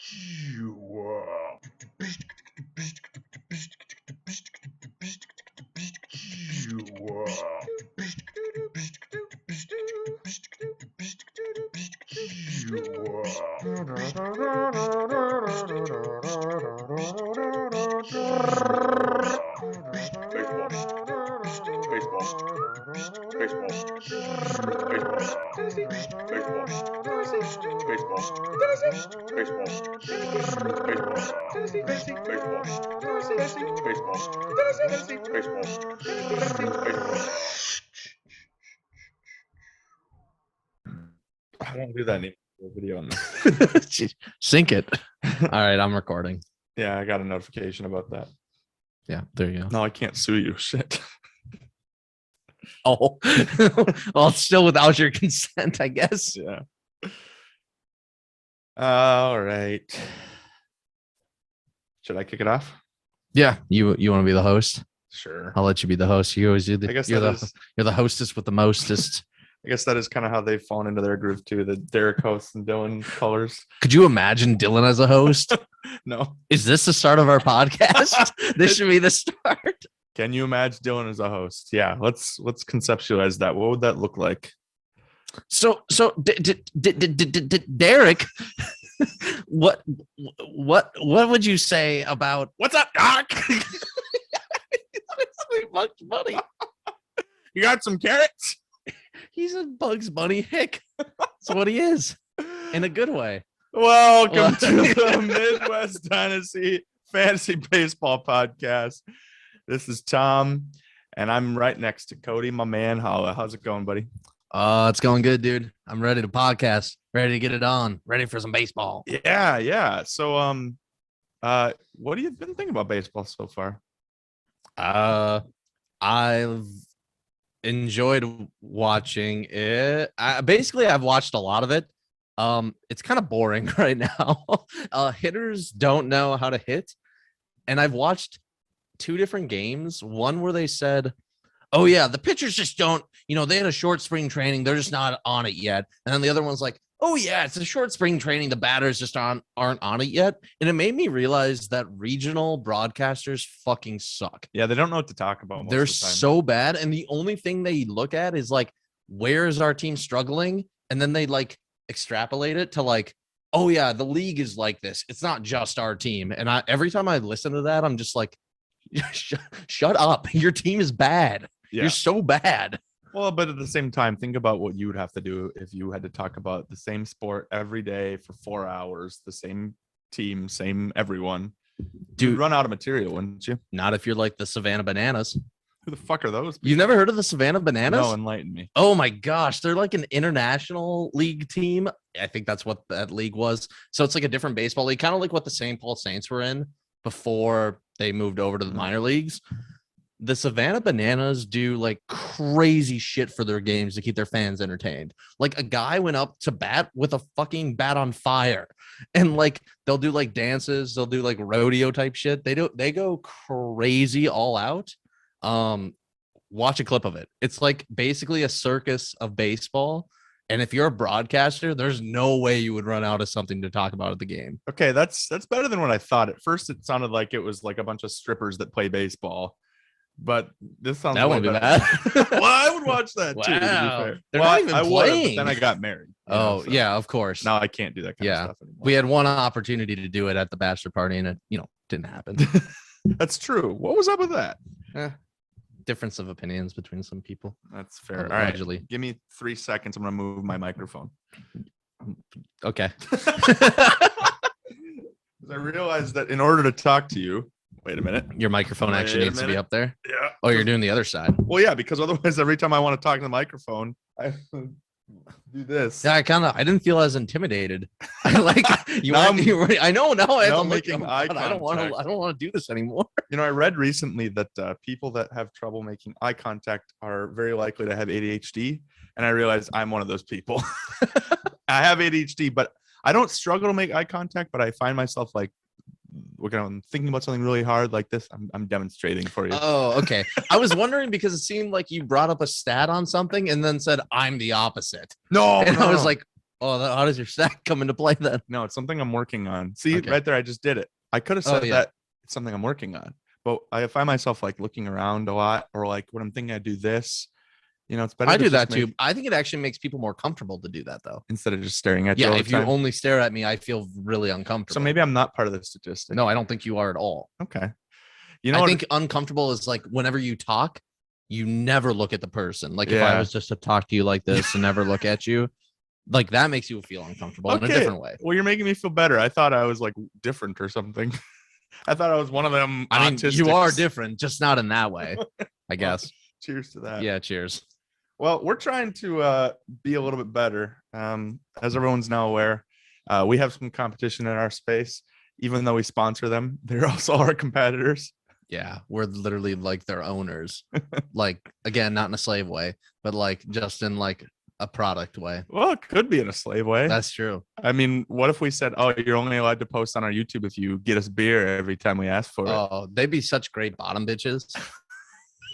I don't do that anymore. Video on this. Jeez, sync it. All right, I'm recording. Yeah, I got a notification about that. Yeah, there you go. No, I can't sue you. Shit. Oh, well, it's still without your consent, I guess. Yeah. All right. Should I kick it off? Yeah, you want to be the host? Sure. I'll let you be the host. You always do. I guess you're the hostess with the mostest. I guess that is kind of how they've fallen into their groove too. The Derek hosts and Dylan colors. Could you imagine Dylan as a host? No. Is this the start of our podcast? This should be the start. Can you imagine Dylan as a host? Yeah, let's conceptualize that. What would that look like? So Derek, what would you say about what's up, Doc? Bugs Bunny. You got some carrots? He's a Bugs Bunny hick. That's what he is, in a good way. Welcome to the Midwest Dynasty Fantasy Baseball Podcast. This is Tom, and I'm right next to Cody, my man. How's it going, buddy? It's going good, dude. I'm ready to podcast, ready to get it on, ready for some baseball. Yeah. So, what have you been thinking about baseball so far? I've enjoyed watching it. I've watched a lot of it. It's kind of boring right now. Hitters don't know how to hit, and I've watched two different games. One where they said, oh yeah, the pitchers just don't, they had a short spring training, they're just not on it yet. And then the other one's like, oh yeah, it's a short spring training, the batters just aren't on it yet. And it made me realize that regional broadcasters fucking suck. Yeah, they don't know what to talk about. They're so bad, and the only thing they look at is like, where is our team struggling? And then they like extrapolate it to like, oh yeah, the league is like this, it's not just our team. And every time I listen to that, I'm just like, shut up, your team is bad. Yeah. You're so bad. Well, but at the same time, think about what you would have to do if you had to talk about the same sport every day for 4 hours, the same team, same everyone. Dude, you'd run out of material, wouldn't you? Not if you're like the Savannah Bananas. Who the fuck are those people? You've never heard of the Savannah Bananas? No, enlighten me. Oh my gosh, they're like an international league team. I think that's what that league was. So it's like a different baseball league, kind of like what the St. Paul Saints were in before they moved over to the minor leagues. The Savannah Bananas do like crazy shit for their games to keep their fans entertained. Like a guy went up to bat with a fucking bat on fire, and like they'll do like dances, they'll do like rodeo type shit. They go crazy all out. Watch a clip of it. It's like basically a circus of baseball. And if you're a broadcaster, there's no way you would run out of something to talk about at the game. Okay, that's better than what I thought. At first, it sounded like it was like a bunch of strippers that play baseball. But this sounds that wouldn't be bad. Well, I would watch that too. Wow. To be fair. They're not even playing. Would, but then I got married. So. Yeah, of course. Now I can't do that kind of stuff anymore. We had one opportunity to do it at the bachelor party, and it, didn't happen. That's true. What was up with that? Difference of opinions between some people. That's fair. All right, give me 3 seconds. I'm gonna move my microphone. Okay. I realized that in order to talk to you, wait a minute. Your microphone actually needs to be up there. Yeah. Oh, you're doing the other side. Well, yeah, because otherwise, every time I want to talk to the microphone, I do this. Yeah, I didn't feel as intimidated. I like you. I know now. I'm making eye contact. I don't want to do this anymore. I read recently that people that have trouble making eye contact are very likely to have ADHD, and I realized I'm one of those people. I have ADHD, but I don't struggle to make eye contact. But I find myself like, I'm thinking about something really hard like this. I'm demonstrating for you. Oh, okay. I was wondering because it seemed like you brought up a stat on something and then said I'm the opposite. No, and I was like, Oh, how does your stack come into play then? No, it's something I'm working on. See, Okay. right there, I just did it. I could have Oh, said yeah. that it's something I'm working on, but I find myself like looking around a lot, or like when I'm thinking I do this, it's better I to do just that too. I think it actually makes people more comfortable to do that though. instead of just staring at you Yeah, all the if you time. only stare at me, I feel really So uncomfortable. maybe I'm not part of the statistic. No, I don't think you are at all. Okay. I think uncomfortable is like whenever you talk, you never look at the person. Like if I was just to talk to you like this and never look at you, like that makes you feel uncomfortable in a different way. Well, you're making me feel better. I thought I was like different or something. I thought I was one of them. I mean, you are different, just not in that way, I guess. Cheers to that. Yeah, cheers. Well, we're trying to be a little bit better. As everyone's now aware, we have some competition in our space. Even though we sponsor them, they're also our competitors. Yeah, we're literally like their owners. Like, again, not in a slave way, but like just in like a product way. Well, it could be in a slave way. That's true. I mean, what if we said, oh, you're only allowed to post on our YouTube if you get us beer every time we ask for it? Oh, they'd be such great bottom bitches.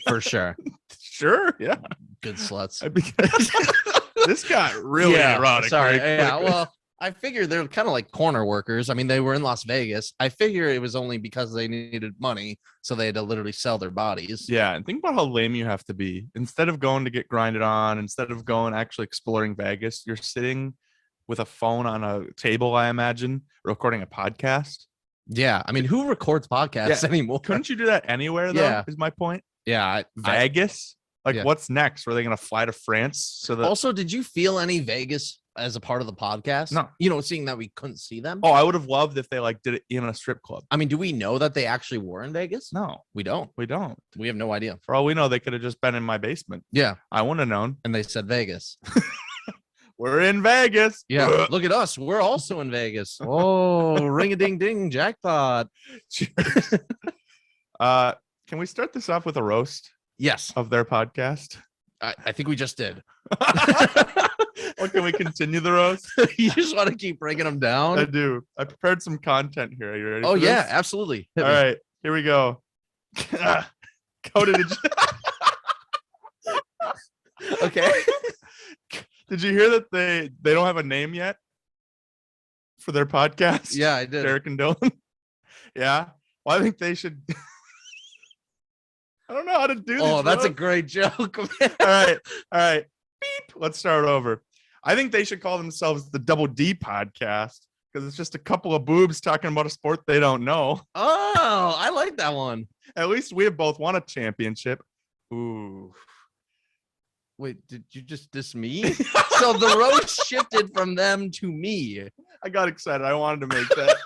For sure. Sure. Yeah. Good sluts. This got really erotic. Sorry. Yeah. Well, I figure they're kind of like corner workers. I mean, they were in Las Vegas. I figure it was only because they needed money, so they had to literally sell their bodies. Yeah, and think about how lame you have to be. Instead of going to get grinded on, instead of going actually exploring Vegas, you're sitting with a phone on a table, I imagine, recording a podcast. Yeah, I mean, who records podcasts anymore? Couldn't you do that anywhere, though? Yeah. Is my point. Yeah, Vegas. What's next? Were they going to fly to France? So that also, did you feel any Vegas as a part of the podcast? No. Seeing that we couldn't see them. Oh, I would have loved if they like did it in a strip club. I mean, do we know that they actually were in Vegas? No, we don't. We don't. We have no idea. For all we know, they could have just been in my basement. Yeah, I wouldn't have known. And they said Vegas. We're in Vegas. Yeah, look at us. We're also in Vegas. Oh, ring a ding ding, jackpot. Cheers. Can we start this off with a roast? Yes. Of their podcast? I think we just did. Or can we continue the roast? You just want to keep breaking them down? I do. I prepared some content here. Are you ready? Oh, yeah, absolutely. All right, here we go. Cody, did you... Okay. Did you hear that they don't have a name yet for their podcast? Yeah, I did. Derek and Dylan. Yeah. Well, I think they should. I don't know how to do this. Oh, that's a great joke. Man. All right. Beep. Let's start over. I think they should call themselves the Double D Podcast because it's just a couple of boobs talking about a sport they don't know. Oh, I like that one. At least we have both won a championship. Ooh. Wait, did you just diss me? So the roast shifted from them to me. I got excited. I wanted to make that.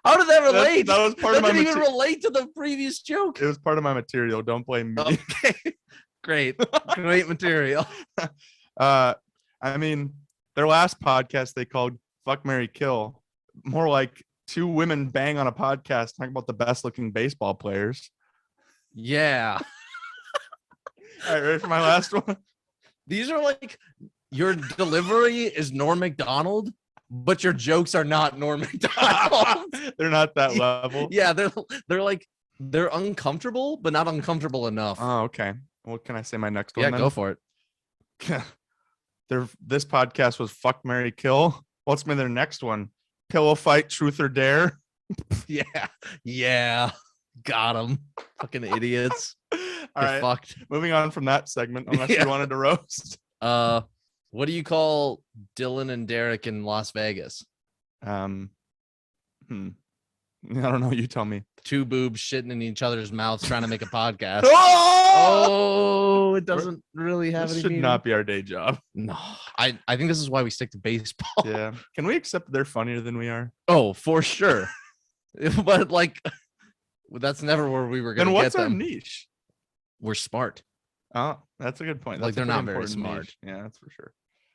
How did that relate? That was part of my didn't even relate to the previous joke. It was part of my material. Don't blame me. Okay. Great material. I mean, their last podcast they called Fuck, Marry, Kill. More like two women bang on a podcast talking about the best looking baseball players. Yeah. All right, ready for my last one? These are like your delivery is Norm Macdonald, but your jokes are not Norm Macdonald. They're not that level. Yeah, they're uncomfortable, but not uncomfortable enough. Oh, okay. What can I say? My next one. Yeah, go for it. This podcast was Fuck, Marry, Kill. What's their next one? Pillow Fight, Truth or Dare. Yeah. Got them. Fucking idiots. All right. Fucked. Moving on from that segment, unless you wanted to roast. What do you call Dylan and Derek in Las Vegas? I don't know. You tell me. Two boobs shitting in each other's mouths trying to make a podcast. Oh, it doesn't really have this any should meaning. Not be our day job. No, I think this is why we stick to baseball. Yeah. Can we accept they're funnier than we are? Oh, for sure. But like, that's never where we were going to get them. What's our niche? We're smart. Oh, that's a good point. Like they're not very smart. Niche. Yeah, that's for sure.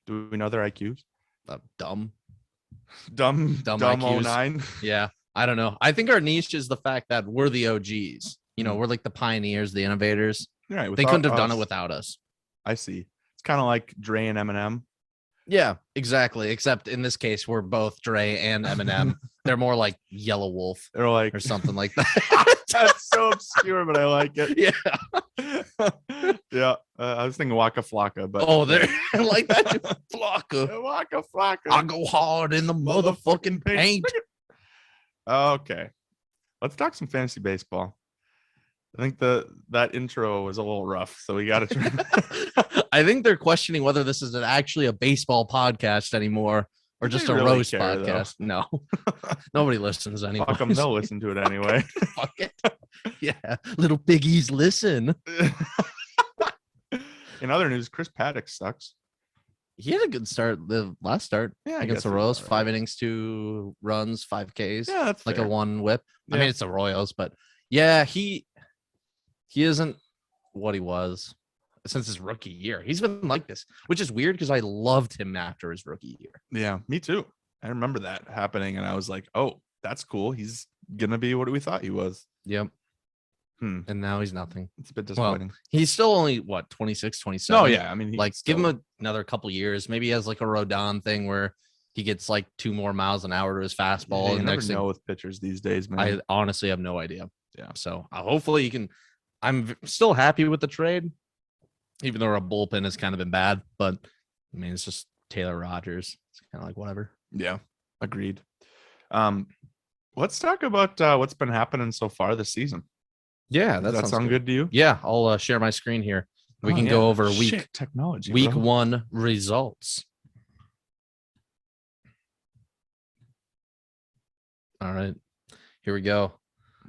Do we know their IQs? Dumb IQs. 09. Yeah. I don't know. I think our niche is the fact that we're the OGs. We're like the pioneers, the innovators. Right. They couldn't have done it without us. I see. It's kind of like Dre and Eminem. Yeah, exactly. Except in this case, we're both Dre and Eminem. They're more like Yellow Wolf. They're like or something like that. That's so obscure, but I like it. Yeah. Yeah. I was thinking Waka Flocka, but There. I like that. Flocka. Waka Flocka. I go hard in the motherfucking paint. Okay. Let's talk some fantasy baseball. I think that intro was a little rough, so we got to try. I think they're questioning whether this is actually a baseball podcast anymore or just a really roast care, podcast. No, nobody listens anymore. Fuck them, they'll listen to it anyway. Fuck it. Yeah, little piggies listen. In other news, Chris Paddock sucks. He had a good start. The last start against the Royals, 5 innings, 2 runs, 5 Ks. Yeah, that's like fair. a 1 whip. Yeah. I mean, it's the Royals, but yeah, he isn't what he was since his rookie year. He's been like this, which is weird because I loved him after his rookie year. Yeah, me too. I remember that happening, and I was like, "Oh, that's cool. He's gonna be what we thought he was." Yep. And now he's nothing. It's a bit disappointing. Well, he's still only 26, 27. No, yeah. I mean, like give him another couple years. Maybe he has like a Rodon thing where he gets like 2 more miles an hour to his fastball. Yeah, and never know with pitchers these days, man. I honestly have no idea. Yeah. So hopefully you can. I'm still happy with the trade, even though our bullpen has kind of been bad. But I mean, it's just Taylor Rogers. It's kind of like whatever. Yeah, agreed. Let's talk about what's been happening so far this season. Yeah, Does that sound good to you? Yeah, I'll share my screen here. We can go over technology. Week 1 results. All right, here we go.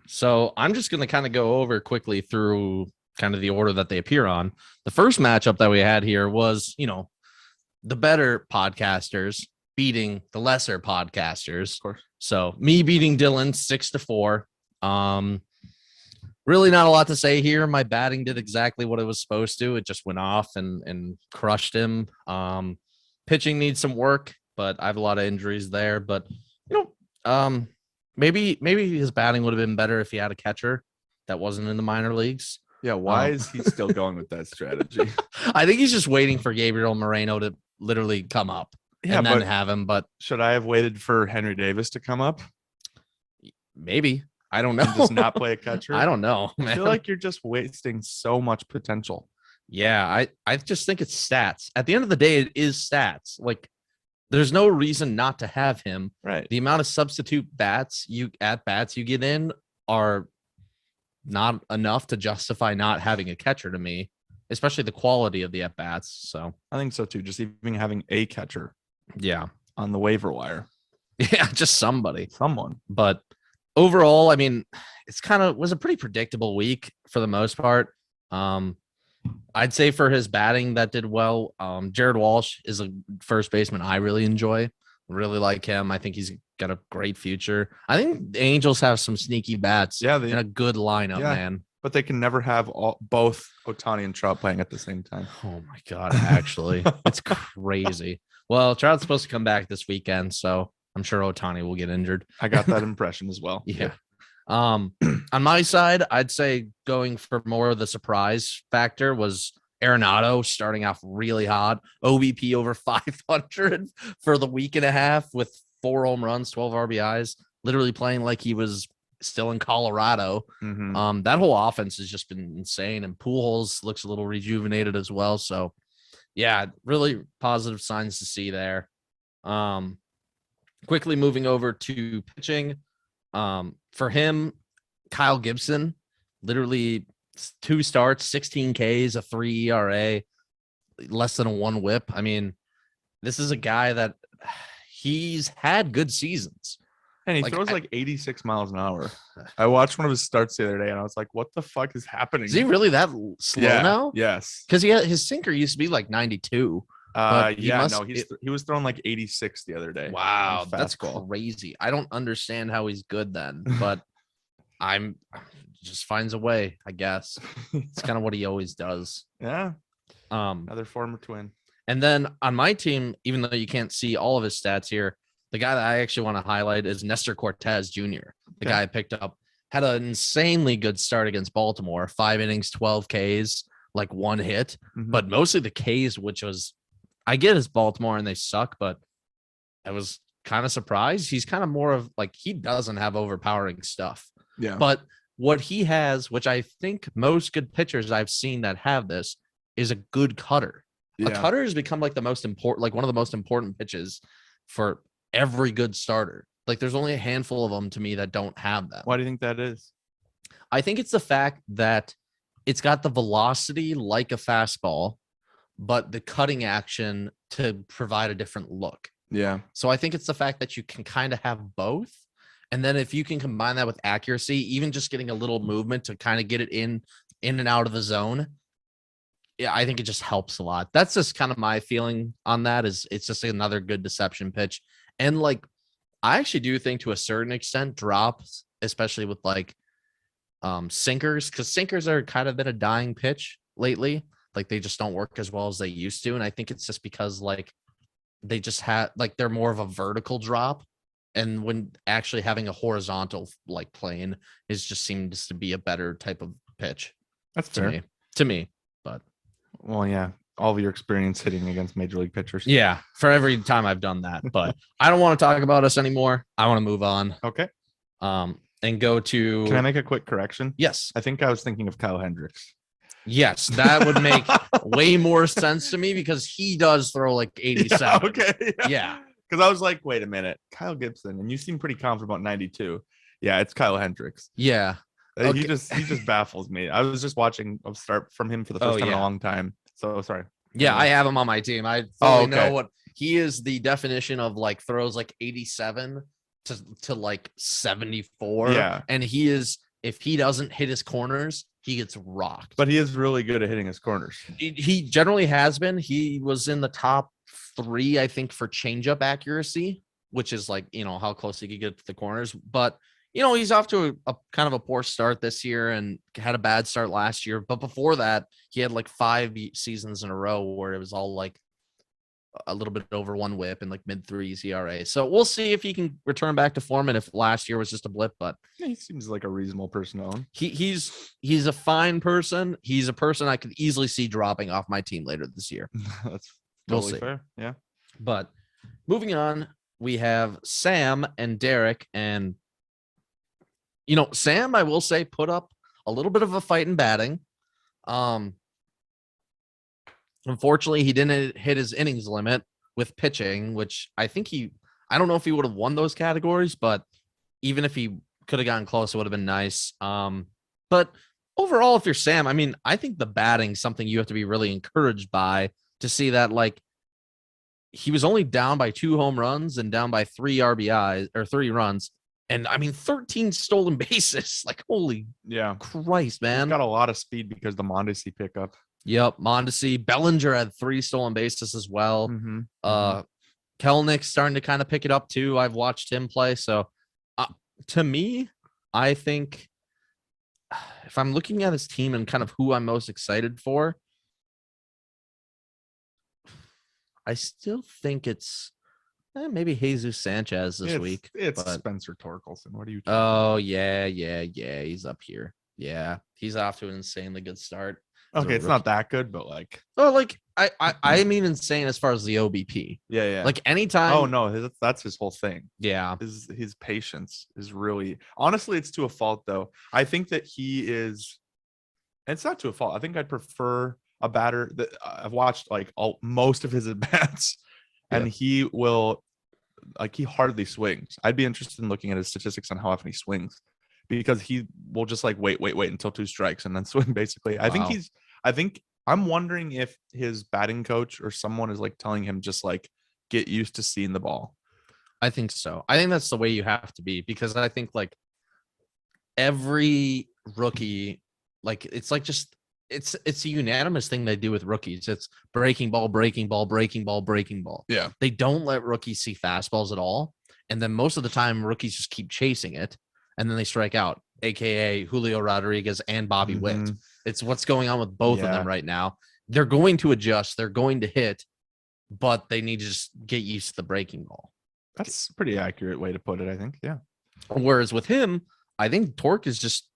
So I'm just going to kind of go over quickly through kind of the order that they appear on. The first matchup that we had here was, the better podcasters beating the lesser podcasters. Of course. So me beating Dylan 6-4. Really not a lot to say here. My batting did exactly what it was supposed to. It just went off and crushed him. Pitching needs some work, but I have a lot of injuries there. But, maybe his batting would have been better if he had a catcher that wasn't in the minor leagues. Yeah, why is he still going with that strategy? I think he's just waiting for Gabriel Moreno to literally come up and then have him. But should I have waited for Henry Davis to come up? Maybe. I don't know. And just not play a catcher? I don't know, man. I feel like you're just wasting so much potential. Yeah, I just think it's stats. At the end of the day, it is stats. Like, there's no reason not to have him. Right. The amount of substitute bats you get in are not enough to justify not having a catcher to me, especially the quality of the at bats. So I think so too. Just even having a catcher. Yeah. On the waiver wire. Yeah, just someone. But overall, I mean, was a pretty predictable week for the most part. I'd say for his batting that did well. Jared Walsh is a first baseman I really enjoy. Really like him. I think he's got a great future. I think the Angels have some sneaky bats. Yeah, in a good lineup, man. But they can never have both Ohtani and Trout playing at the same time. Oh my God, actually, it's crazy. Well, Trout's supposed to come back this weekend, so I'm sure Ohtani will get injured. I got that impression as well. Yeah. On my side, I'd say going for more of the surprise factor was Arenado starting off really hot. OBP over 500 for the week and a half with 4 home runs, 12 RBIs, literally playing like he was still in Colorado. Mm-hmm. That whole offense has just been insane, and Pujols looks a little rejuvenated as well. So yeah, really positive signs to see there. Quickly moving over to pitching. For him, Kyle Gibson, literally 2 starts, 16 Ks, a 3 ERA, less than a 1 whip. I mean, this is a guy that he's had good seasons. And he throws like 86 miles an hour. I watched one of his starts the other day, and I was like, what the fuck is happening? Is he really that slow now? Yes. Because his sinker used to be like 92. He was throwing like 86 the other day. Wow, that's crazy. I don't understand how he's good then, but just finds a way, I guess. It's kind of what he always does. Yeah. Another former Twin. And then on my team, even though you can't see all of his stats here, the guy that I actually want to highlight is Nestor Cortez Jr. The guy I picked up had an insanely good start against Baltimore, 5 innings, 12 Ks, like 1 hit, but mostly the Ks, which was, I get it's Baltimore and they suck, but I was kind of surprised. He's kind of more of like, he doesn't have overpowering stuff. Yeah. But what he has, which I think most good pitchers I've seen that have this, is a good cutter. A cutter has become like the most important, like one of the most important pitches for every good starter. Like there's only a handful of them to me that don't have them. Why do you think that is? I think it's the fact that it's got the velocity like a fastball, but the cutting action to provide a different look. Yeah. So I think it's the fact that you can kind of have both. And then if you can combine that with accuracy, even just getting a little movement to kind of get it in and out of the zone. Yeah, I think it just helps a lot. That's just kind of my feeling on that. Is it's just another good deception pitch. And like, I actually do think to a certain extent drops, especially with like sinkers, because sinkers are kind of been a dying pitch lately. Like they just don't work as well as they used to. And I think it's just because like they just had like they're more of a vertical drop. And when actually having a horizontal like plane is just seems to be a better type of pitch. That's fair. To me. But well, yeah, all of your experience hitting against major league pitchers. Yeah, for every time I've done that. But I don't want to talk about us anymore. I want to move on. Okay. And go to. Can I make a quick correction? Yes. I think I was thinking of Kyle Hendricks. Yes, that would make way more sense to me because he does throw like 87. Yeah, okay. Yeah. Because I was like, wait a minute, Kyle Gibson, and you seem pretty confident about 92. Yeah, it's Kyle Hendricks. Yeah. Okay. He just baffles me. I was just watching a start from him for the first time in a long time. So sorry. Yeah, I have him on my team. I know what he is. The definition of like throws like 87 to like 74. Yeah. And he is, if he doesn't hit his corners, he gets rocked. But he is really good at hitting his corners. He generally has been. He was in the top 3, I think, for changeup accuracy, which is like, how close he could get to the corners. But he's off to a kind of a poor start this year and had a bad start last year. But before that, he had like 5 seasons in a row where it was all like a little bit over 1 whip and like mid-3s ERA. So we'll see if he can return back to form and if last year was just a blip. But yeah, he seems like a reasonable person to own. He's a fine person. He's a person I could easily see dropping off my team later this year. That's totally fair. Yeah. But moving on, we have Sam and Derek, and Sam, I will say, put up a little bit of a fight in batting. Unfortunately, he didn't hit his innings limit with pitching, which I think I don't know if he would have won those categories, but even if he could have gotten close, it would have been nice. But overall, if you're Sam, I mean, I think the batting is something you have to be really encouraged by to see that, like, he was only down by 2 home runs and down by 3 RBIs or 3 runs. And I mean, 13 stolen bases. Like, holy Christ, man. He's got a lot of speed because the Mondesi pickup. Yep. Mondesi. Bellinger had 3 stolen bases as well. Mm-hmm. Kelnick's starting to kind of pick it up too. I've watched him play. So to me, I think if I'm looking at his team and kind of who I'm most excited for, I still think it's maybe Jesus Sanchez this week. It's Spencer Torkelson. What are you talking about? Yeah. He's up here. Yeah. He's off to an insanely good start. Okay, it's not that good, but like, I mean insane as far as the OBP. Yeah. Like anytime. Oh no, that's his whole thing. Yeah, his patience is really, honestly, it's to a fault though. I think that he is. It's not to a fault. I think I'd prefer a batter that I've watched like most of his at bats, and he will, like, he hardly swings. I'd be interested in looking at his statistics on how often he swings, because he will just like wait until 2 strikes and then swing basically. I think I'm wondering if his batting coach or someone is like telling him just like get used to seeing the ball. I think so. I think that's the way you have to be, because I think like every rookie, like it's like just it's a unanimous thing they do with rookies. It's breaking ball. Yeah. They don't let rookies see fastballs at all. And then most of the time rookies just keep chasing it. And then they strike out, aka Julio Rodriguez and Bobby Witt. It's what's going on with both of them right now. They're going to adjust. They're going to hit, but they need to just get used to the breaking ball. That's a pretty accurate way to put it, I think. Yeah. Whereas with him, I think Torque is just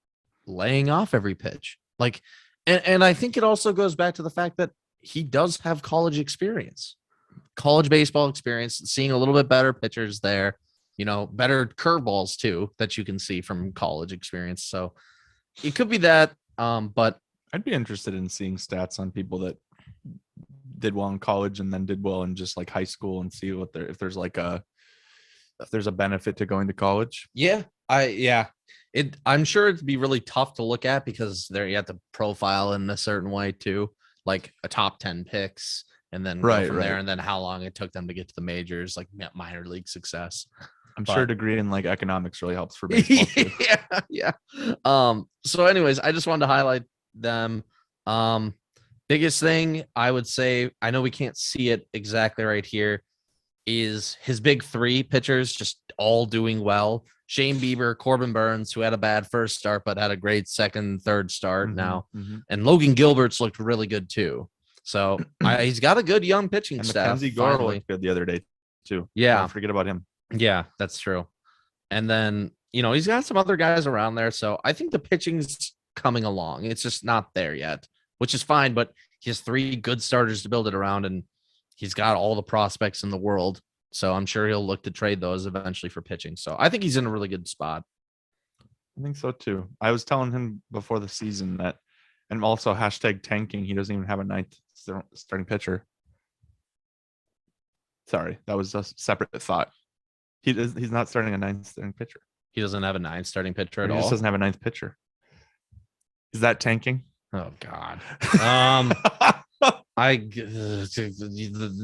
laying off every pitch. Like, and I think it also goes back to the fact that he does have college experience, college baseball experience, seeing a little bit better pitchers there. Better curveballs too that you can see from college experience. So It could be that. But I'd be interested in seeing stats on people that did well in college and then did well in just like high school and see what if there's a benefit to going to college. yeah, I'm sure it'd be really tough to look at because there you have to profile in a certain way too, like a top 10 picks and then go from there, and then how long it took them to get to the majors, like minor league success. I'm sure a degree in like economics really helps for baseball too. Yeah. So anyways, I just wanted to highlight them. Biggest thing I would say, I know we can't see it exactly right here, is his big three pitchers just all doing well. Shane Bieber, Corbin Burns, who had a bad first start but had a great second, third start now, and Logan Gilbert's looked really good too. So he's got a good young pitching and staff. Mackenzie Gore looked good the other day too. Yeah, don't forget about him. Yeah, that's true. And then he's got some other guys around there, so I think the pitching's coming along. It's just not there yet, which is fine. But he has three good starters to build it around, and he's got all the prospects in the world. So I'm sure he'll look to trade those eventually for pitching. So I think he's in a really good spot. I think so too. I was telling him before the season that, and also #tanking, he doesn't even have a ninth starting pitcher. Sorry, that was a separate thought. He's not starting a ninth starting pitcher. He doesn't have a ninth starting pitcher at all. He just doesn't have a ninth pitcher. Is that tanking? Oh God.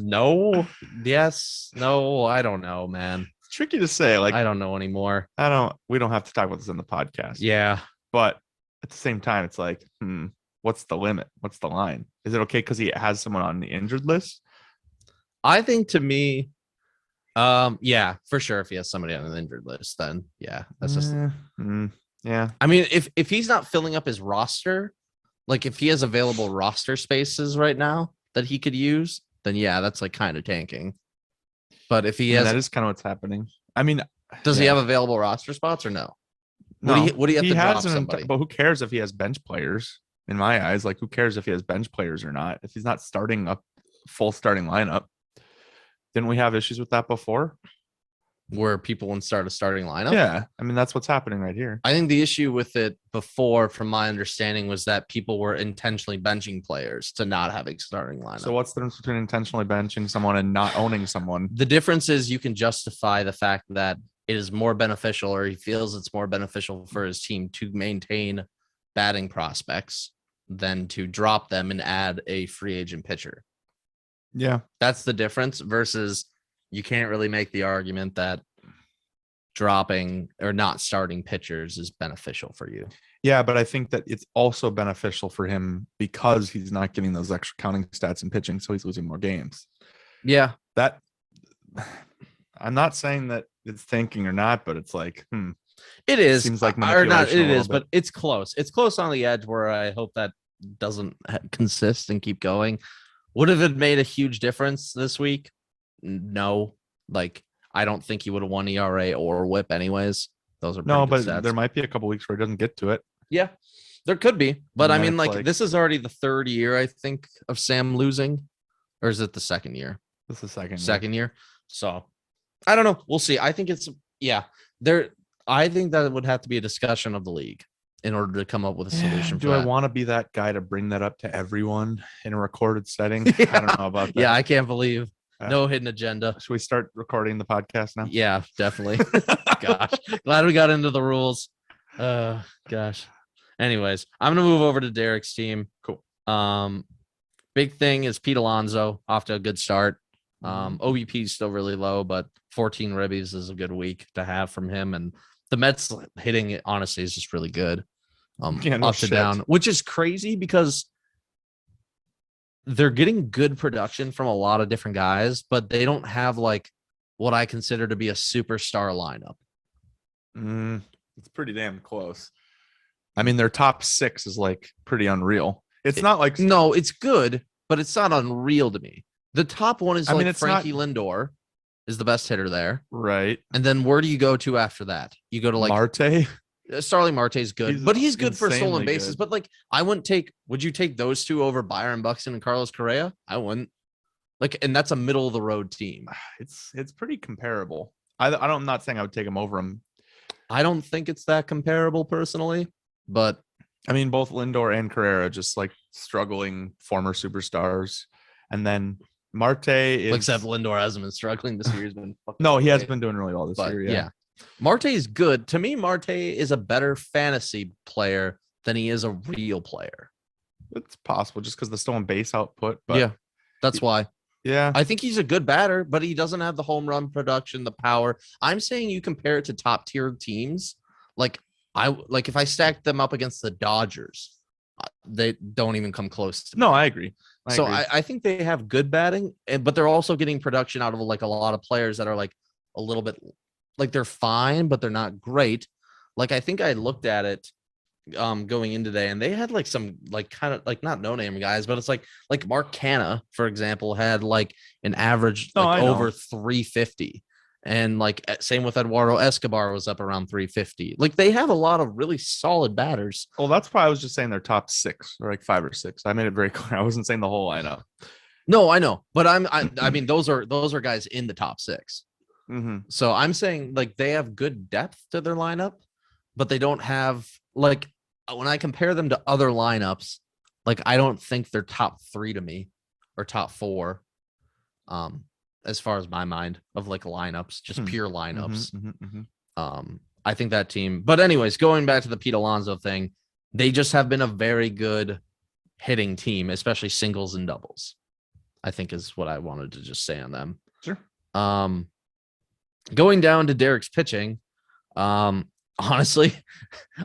No, yes, no, I don't know, man. It's tricky to say. Like, I don't know anymore. We don't have to talk about this in the podcast. Yeah. But at the same time, it's like, what's the limit? What's the line? Is it okay because he has someone on the injured list? I think to me, yeah, for sure. If he has somebody on the injured list, then yeah, that's just yeah. I mean, if he's not filling up his roster, like if he has available roster spaces right now that he could use, then yeah, that's like kind of tanking. But if he has, that is kind of what's happening. I mean, does he have available roster spots or no? No, what do you have to drop somebody? But who cares if he has bench players? In my eyes, like who cares if he has bench players or not? If he's not starting a full starting lineup, didn't we have issues with that before? Where people wouldn't start a starting lineup? Yeah, I mean that's what's happening right here. I think the issue with it before, from my understanding, was that people were intentionally benching players to not have a starting lineup. So what's the difference between intentionally benching someone and not owning someone? The difference is you can justify the fact that it is more beneficial, or he feels it's more beneficial for his team to maintain batting prospects than to drop them and add a free agent pitcher. Yeah, that's the difference. Versus you can't really make the argument that dropping or not starting pitchers is beneficial for you. Yeah, but I think that it's also beneficial for him because he's not getting those extra counting stats in pitching, so he's losing more games. Yeah, that I'm not saying that it's tanking or not, but it's like, it is. Seems like or not. It is, bit. But it's close. It's close on the edge where I hope that doesn't consist and keep going. Would have it made a huge difference this week? No. Like, I don't think he would have won ERA or WHIP anyways. Those are but stats. There might be a couple weeks where it doesn't get to it. Yeah, there could be. But I mean, like this is already the third year, I think, of Sam losing. Or is it the second year? This is the second year. So I don't know. We'll see. I think it's I think that it would have to be a discussion of the league in order to come up with a solution. Do I want to be that guy to bring that up to everyone in a recorded setting? I don't know about that. Yeah, I can't believe no hidden agenda. Should we start recording the podcast now? Yeah, definitely. Gosh, glad we got into the rules. Gosh. Anyways, I'm gonna move over to Derek's team. Cool. Big thing is Pete Alonso off to a good start. OBP is still really low, but 14 ribbies is a good week to have from him. And the Mets hitting, honestly, is just really good. Up to down, which is crazy because they're getting good production from a lot of different guys, but they don't have like what I consider to be a superstar lineup. It's pretty damn close. I mean, their top 6 is like pretty unreal. It's not like no, it's good, but it's not unreal to me. The top one is Frankie Lindor is the best hitter there. Right. And then where do you go to after that? You go to like Marte. Starling Marte is good, but he's good for stolen bases. Good. But like, would you take those two over Byron Buxton and Carlos Correa? I wouldn't. Like, and that's a middle of the road team. It's pretty comparable. I'm not saying I would take him over him. I don't think it's that comparable personally, but I mean, both Lindor and Carrera just like struggling former superstars. And then Marte Except is Lindor hasn't been struggling this year. He's been fucking no, he has great. been doing really well this But year. yeah, Marte is good. To me, Marte is a better fantasy player than he is a real player. It's possible just because the stolen base output. But Yeah, that's why. yeah, I think he's a good batter, but he doesn't have the home run production, the power. I'm saying you compare it to top tier teams. Like if I stack them up against the Dodgers, they don't even come close to me. no, I agree. I think they have good batting, but they're also getting production out of like a lot of players that are like a little bit like they're fine, but they're not great. Like I think I looked at it going in today, and they had like some like kind of like not no name guys, but it's like Mark Canna, for example, had like an average like over 350. And like same with Eduardo Escobar was up around 350. Like they have a lot of really solid batters. Well, that's why I was just saying they're top 6 or like 5 or 6. I made it very clear. I wasn't saying the whole lineup. No, I know, but I mean those are guys in the top 6. Mm-hmm. So I'm saying like they have good depth to their lineup, but they don't have like when I compare them to other lineups, like I don't think they're top 3 to me or top 4. As far as my mind of like lineups, just pure lineups. I think that team, but anyways, going back to the Pete Alonso thing, they just have been a very good hitting team, especially singles and doubles, I think is what I wanted to just say on them. Sure. Going down to Derek's pitching, honestly,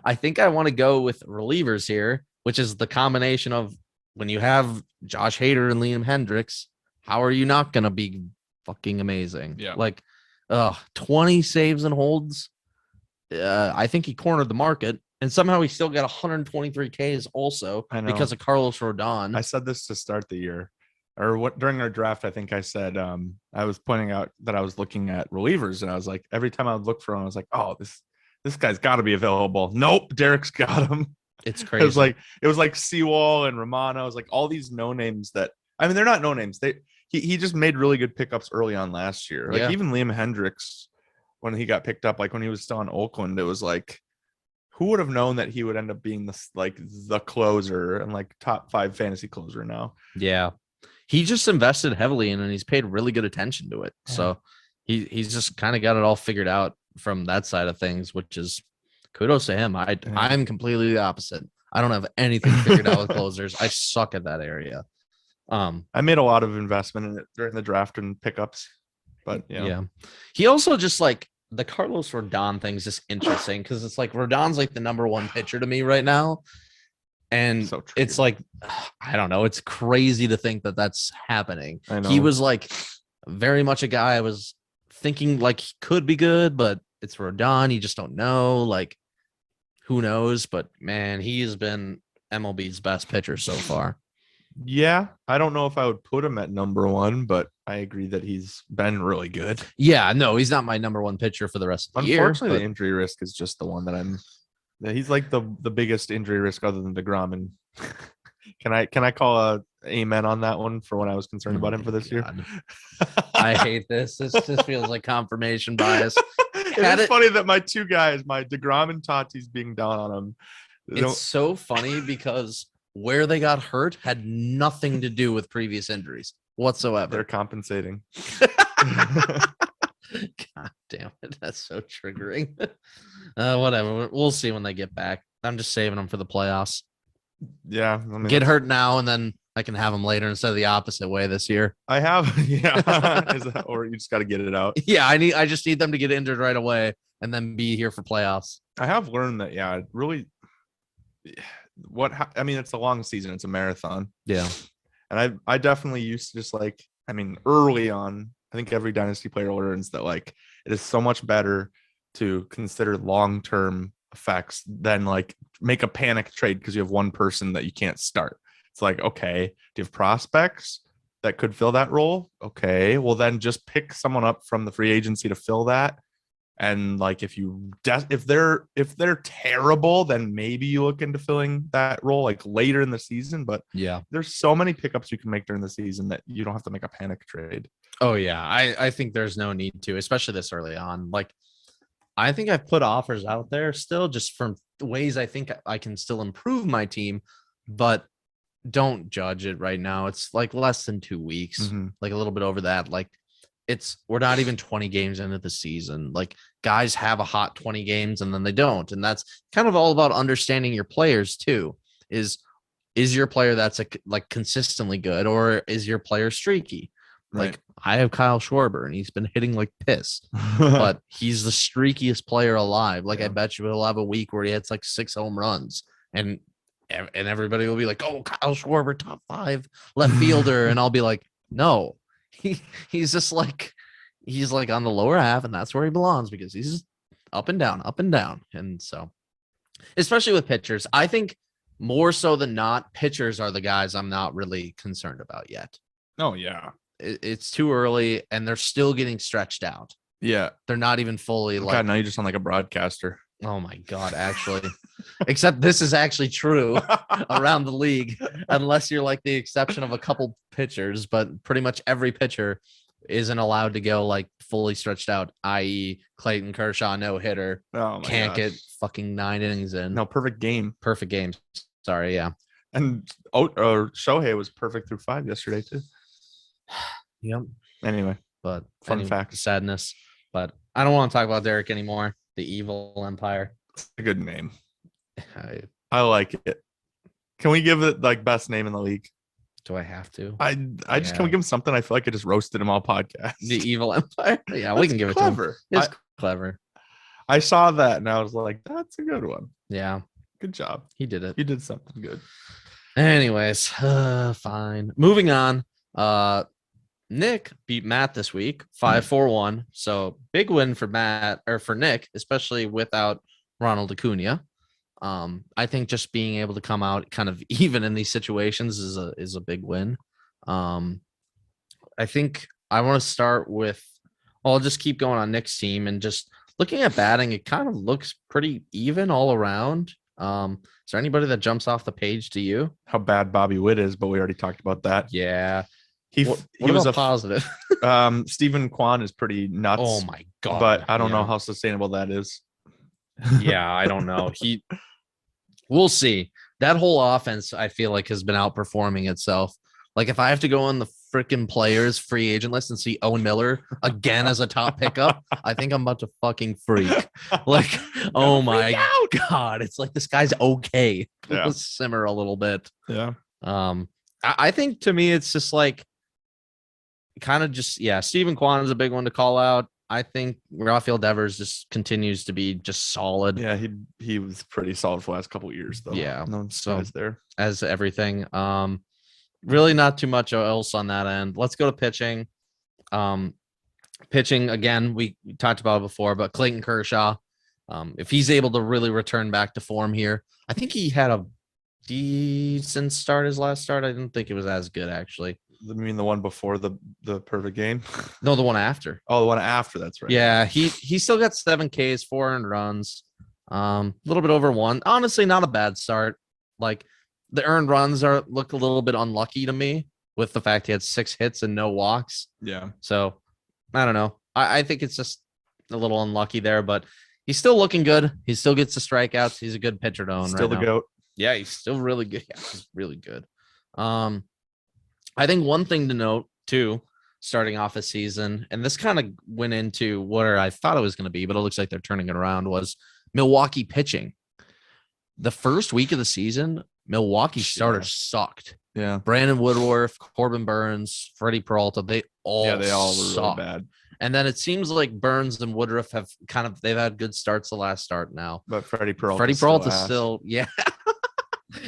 I think I want to go with relievers here, which is the combination of when you have Josh Hader and Liam Hendricks, how are you not going to be fucking amazing? Yeah. Like 20 saves and holds. I think he cornered the market, and somehow he still got 123 Ks also because of Carlos Rodon. I said this to start the year. Or what during our draft, I think I said I was pointing out that I was looking at relievers, and I was like, every time I would look for him, I was like, oh, this guy's got to be available. Nope, Derek's got him. It's crazy. It was like Seawall and Romano. It was like all these no names that I mean they're not no names. He just made really good pickups early on last year. Like even Liam Hendricks when he got picked up, like when he was still in Oakland, it was like who would have known that he would end up being this like the closer and like top 5 fantasy closer now. Yeah. He just invested heavily in it and he's paid really good attention to it. Yeah. So he's just kind of got it all figured out from that side of things, which is kudos to him. I'm completely the opposite. I don't have anything figured out with closers. I suck at that area. I made a lot of investment in it during the draft and pickups, but yeah. He also just like the Carlos Rodon thing is just interesting because it's like Rodon's like the number 1 pitcher to me right now. And so it's like, I don't know. It's crazy to think that that's happening. He was like very much a guy I was thinking like he could be good, but it's Rodon. You just don't know. Like, who knows? But man, he has been MLB's best pitcher so far. Yeah. I don't know if I would put him at number 1, but I agree that he's been really good. Yeah. No, he's not my number 1 pitcher for the rest of the year. Unfortunately, the injury risk is just the one that he's like the biggest injury risk other than DeGrom. And can I call a amen on that one for when I was concerned about him for this year? I hate this. This just feels like confirmation bias. It's funny that my 2 guys, my DeGrom and Tatis, being down on him. It's so funny because where they got hurt had nothing to do with previous injuries whatsoever. They're compensating. God damn it. That's so triggering. Whatever. We'll see when they get back. I'm just saving them for the playoffs. Yeah. I mean, get hurt now, and then I can have them later instead of the opposite way this year. I have. Yeah. Or you just got to get it out. Yeah. I just need them to get injured right away and then be here for playoffs. I have learned that. Yeah. Really. I mean, it's a long season. It's a marathon. Yeah. And I definitely used to just like, I mean, early on, I think every dynasty player learns that like it is so much better to consider long-term effects than like make a panic trade because you have one person that you can't start. It's like, okay, do you have prospects that could fill that role? Okay, well then just pick someone up from the free agency to fill that. And like if they're terrible, then maybe you look into filling that role like later in the season. But yeah, there's so many pickups you can make during the season that you don't have to make a panic trade. Oh yeah, I think there's no need to, especially this early on. Like I think I've put offers out there still just from ways I think I can still improve my team, but don't judge it right now. It's like less than 2 weeks, like a little bit over that. Like we're not even 20 games into the season. Like guys have a hot 20 games and then they don't. And that's kind of all about understanding your players too. Is your player that's like consistently good, or is your player streaky? Right. Like I have Kyle Schwarber and he's been hitting like piss, but he's the streakiest player alive. Like I bet you he'll have a week where he hits like 6 home runs and everybody will be like, "Oh, Kyle Schwarber, top 5 left fielder," and I'll be like, "No, he's just like he's like on the lower half, and that's where he belongs because he's up and down, up and down." And so, especially with pitchers, I think more so than not, pitchers are the guys I'm not really concerned about yet. Oh yeah, it's too early, and they're still getting stretched out. Yeah, they're not even fully like. God, now you just sound like a broadcaster. Oh my God, actually. Except this is actually true around the league, unless you're like the exception of a couple pitchers, but pretty much every pitcher isn't allowed to go like fully stretched out, i.e. Clayton Kershaw, no hitter. Oh my Can't gosh. get fucking 9 innings in. No, perfect game. Perfect game. Sorry, yeah. And Shohei was perfect through 5 yesterday too. Yep. Anyway, but fun fact. Sadness. But I don't want to talk about Derek anymore. The Evil Empire. It's a good name. I like it. Can we give it like best name in the league? Do I have to? I just can we give him something? I feel like I just roasted him all podcast. The Evil Empire. Yeah, we can give clever. It to him. It's clever. I saw that and I was like, that's a good one. Yeah. Good job. He did it. You did something good. Anyways, fine. Moving on. Nick beat Matt this week 5-4-1. So big win for Matt or for Nick, especially without Ronald Acuna. I think just being able to come out kind of even in these situations is a big win. I think I want to start with, I'll just keep going on Nick's team and just looking at batting. It kind of looks pretty even all around. Is there anybody that jumps off the page to you? How bad Bobby Witt is, but we already talked about that. Yeah. He was a positive. Stephen Kwan is pretty nuts. Oh my God. But I don't know how sustainable that is. Yeah, I don't know. We'll see. That whole offense, I feel like, has been outperforming itself. Like if I have to go on the freaking players free agent list and see Owen Miller again as a top pickup, I think I'm about to fucking freak. Like, oh my God, it's like this guy's okay. Yeah. Let's simmer a little bit. Yeah. I think to me it's just like kind of just Stephen Kwan is a big one to call out. I think Rafael Devers just continues to be just solid. Yeah, he was pretty solid for the last couple of years though. Yeah, no size there as everything. Really not too much else on that end. Let's go to pitching. Pitching again, we talked about it before, but Clayton Kershaw, if he's able to really return back to form here, I think he had a decent start. His last start, I didn't think it was as good actually. You mean the one before the perfect game? No, the one after. Oh, the one after. That's right. Yeah, he still got 7 Ks, 4 earned runs, a little bit over 1. Honestly, not a bad start. Like the earned runs look a little bit unlucky to me with the fact he had 6 hits and no walks. Yeah. So I don't know. I think it's just a little unlucky there, but he's still looking good. He still gets the strikeouts. He's a good pitcher to own. Still right the now. GOAT. Yeah, he's still really good. Yeah, he's really good. I think one thing to note too, starting off a season, and this kind of went into where I thought it was going to be, but it looks like they're turning it around, was Milwaukee pitching. The first week of the season, Milwaukee starters sucked. Yeah. Brandon Woodruff, Corbin Burns, Freddie Peralta, they all were sucked. really bad. And then it seems like Burns and Woodruff have they've had good starts the last start now. But Freddie Peralta still yeah.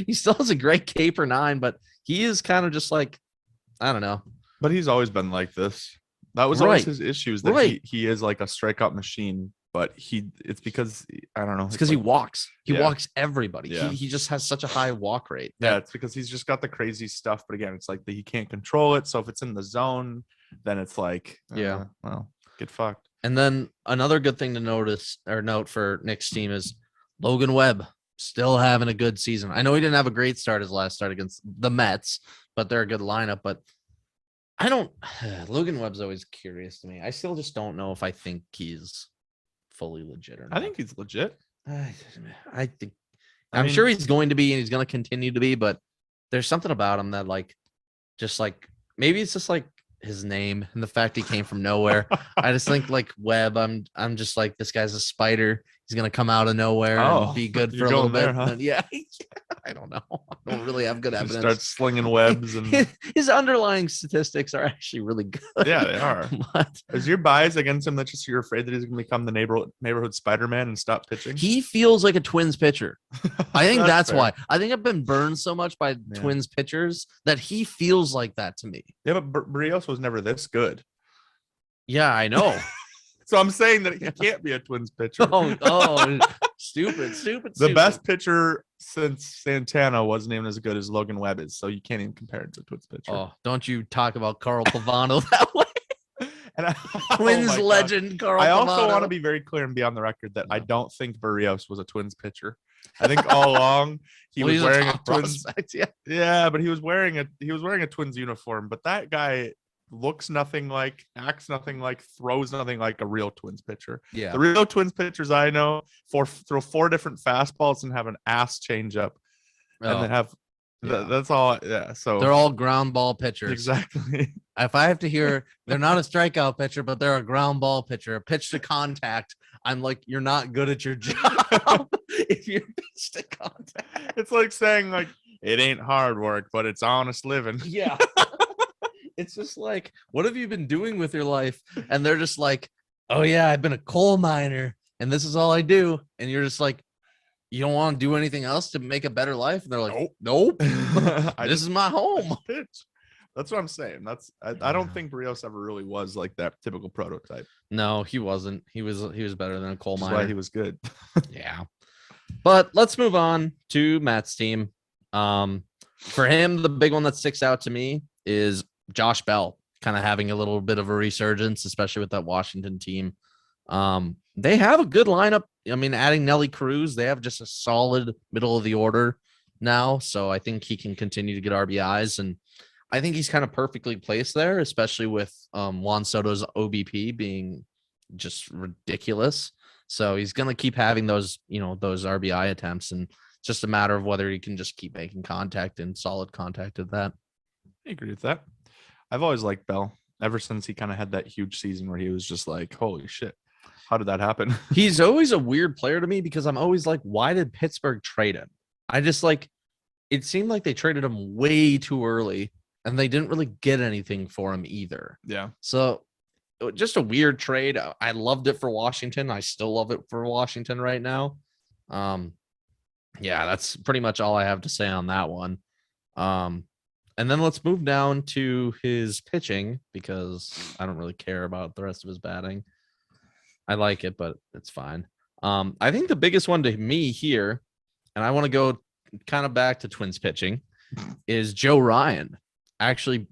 He still has a great K per 9, but he is kind of just like, I don't know. But he's always been like this. That was always his issues. That he is like a strikeout machine, but it's because I don't know. It's because he walks. He walks everybody. Yeah. He just has such a high walk rate. Yeah, it's because he's just got the crazy stuff. But again, it's like he can't control it. So if it's in the zone, then it's like, well, get fucked. And then another good thing to note for Nick's team is Logan Webb still having a good season. I know he didn't have a great start his last start against the Mets, but they're a good lineup. But Logan Webb's always curious to me. I still just don't know if I think he's fully legit or not. I think he's legit. I think I I'm mean, sure he's going to be, and he's going to continue to be, but there's something about him that just maybe it's just his name and the fact he came from nowhere. I just think Webb, I'm just this guy's a spider. He's gonna come out of nowhere and be good for you're a little going there, bit. huh? And yeah, I don't know. I don't really have good Just evidence. start slinging webs and His underlying statistics are actually really good. yeah, they are. But is your bias against him that just you're afraid that he's gonna become the neighborhood Spider-Man and stop pitching? he feels like a Twins pitcher. I think that's fair. why. I think I've been burned so much by Twins pitchers that he feels like that to me. Yeah, but Barrios was never this good. Yeah, I know. So I'm saying that he can't be a Twins pitcher. Stupid. The best pitcher since Santana wasn't even as good as Logan Webb is, so you can't even compare it to a Twins pitcher. Oh, don't you talk about Carl Pavano that way. And Twins legend Carl I also Pavano. want to be very clear and be on the record that I don't think Barrios was a Twins pitcher. I think all along he was wearing a Twins prospect, yeah, but he was wearing a Twins uniform. But that guy looks nothing like, acts nothing like, throws nothing like a real Twins pitcher. Yeah, the real Twins pitchers I know throw 4 different fastballs and have an ass changeup, and then have that's all. Yeah, so they're all ground ball pitchers. Exactly. If I have to hear they're not a strikeout pitcher, but they're a ground ball pitcher, a pitch to contact, I'm like, you're not good at your job if you're pitch to contact. It's like saying it ain't hard work, but it's honest living. Yeah. It's just what have you been doing with your life? And they're just oh yeah, I've been a coal miner and this is all I do. And you're just you don't want to do anything else to make a better life? And they're nope. This is my home. Pitch. That's what I'm saying. I don't think Barrios ever really was that typical prototype. No, he wasn't. He was better than a coal miner. That's why he was good. Yeah. But let's move on to Matt's team. For him, the big one that sticks out to me is Josh Bell kind of having a little bit of a resurgence, especially with that Washington team. They have a good lineup. I mean, adding Nelly Cruz, they have just a solid middle of the order now. So I think he can continue to get RBIs. And I think he's kind of perfectly placed there, especially with Juan Soto's OBP being just ridiculous. So he's going to keep having those RBI attempts. And it's just a matter of whether he can just keep making contact and solid contact at that. I agree with that. I've always liked Bell ever since he kind of had that huge season where he was just holy shit, how did that happen? He's always a weird player to me because I'm always why did Pittsburgh trade him? I just it seemed like they traded him way too early and they didn't really get anything for him either. Yeah. So just a weird trade. I loved it for Washington. I still love it for Washington right now. Yeah, that's pretty much all I have to say on that one. And then let's move down to his pitching because I don't really care about the rest of his batting. I like it, but it's fine. I think the biggest one to me here, and I want to go kind of back to Twins pitching, is Joe Ryan. Actually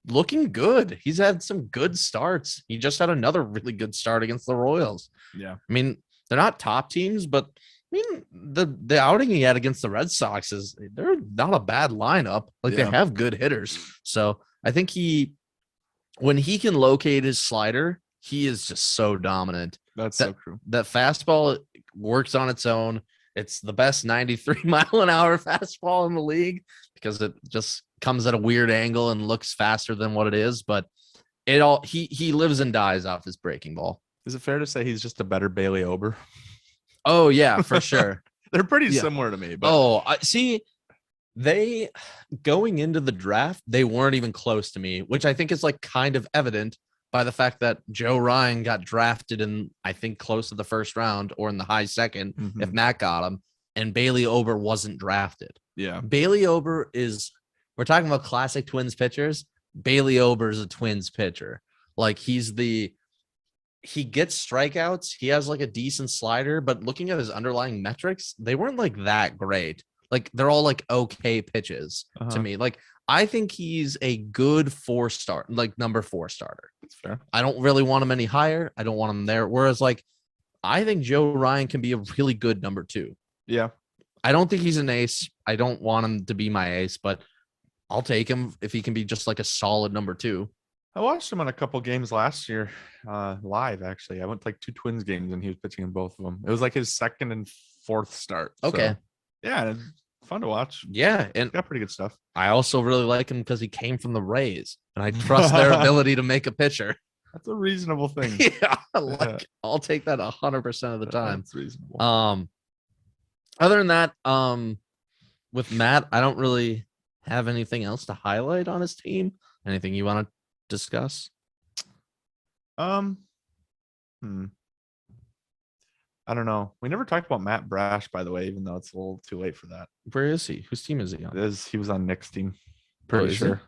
looking good. He's had some good starts. He just had another really good start against the Royals. Yeah. I mean, they're not top teams, but I mean, the outing he had against the Red Sox they're not a bad lineup. They have good hitters. So I think when he can locate his slider, he is just so dominant. That's so true. That fastball works on its own. It's the best 93-mile-an-hour fastball in the league because it just comes at a weird angle and looks faster than what it is. But he lives and dies off his breaking ball. Is it fair to say he's just a better Bailey Ober? Oh yeah, for sure. They're pretty similar to me. But I see. They going into the draft, they weren't even close to me, which I think is kind of evident by the fact that Joe Ryan got drafted in, I think, close to the first round or in the high second, if Matt got him, and Bailey Ober wasn't drafted. Yeah. Bailey Ober we're talking about classic Twins pitchers. Bailey Ober is a Twins pitcher. He gets strikeouts. He has a decent slider, but looking at his underlying metrics, they weren't that great. They're all okay pitches to me. I think he's a good 4-star, number 4 starter. That's fair. I don't really want him any higher. I don't want him there. Whereas I think Joe Ryan can be a really good number 2. Yeah. I don't think he's an ace. I don't want him to be my ace, but I'll take him if he can be just a solid number 2. I watched him on a couple games last year, live actually. I went to like 2 Twins games and he was pitching in both of them. It was like his second and fourth start. Okay. So, yeah, it's fun to watch. Yeah, and He's got pretty good stuff. I also really like him because he came from the Rays, and I trust their ability to make a pitcher. That's a reasonable thing. Yeah, I'll take that 100% of the time. That's reasonable. Other than that, with Matt, I don't really have anything else to highlight on his team. Anything you want to discuss? I don't know. We never talked about Matt Brash, by the way, even though it's a little too late for that. Where is he? Whose team is he on? He was on Nick's team. Pretty sure.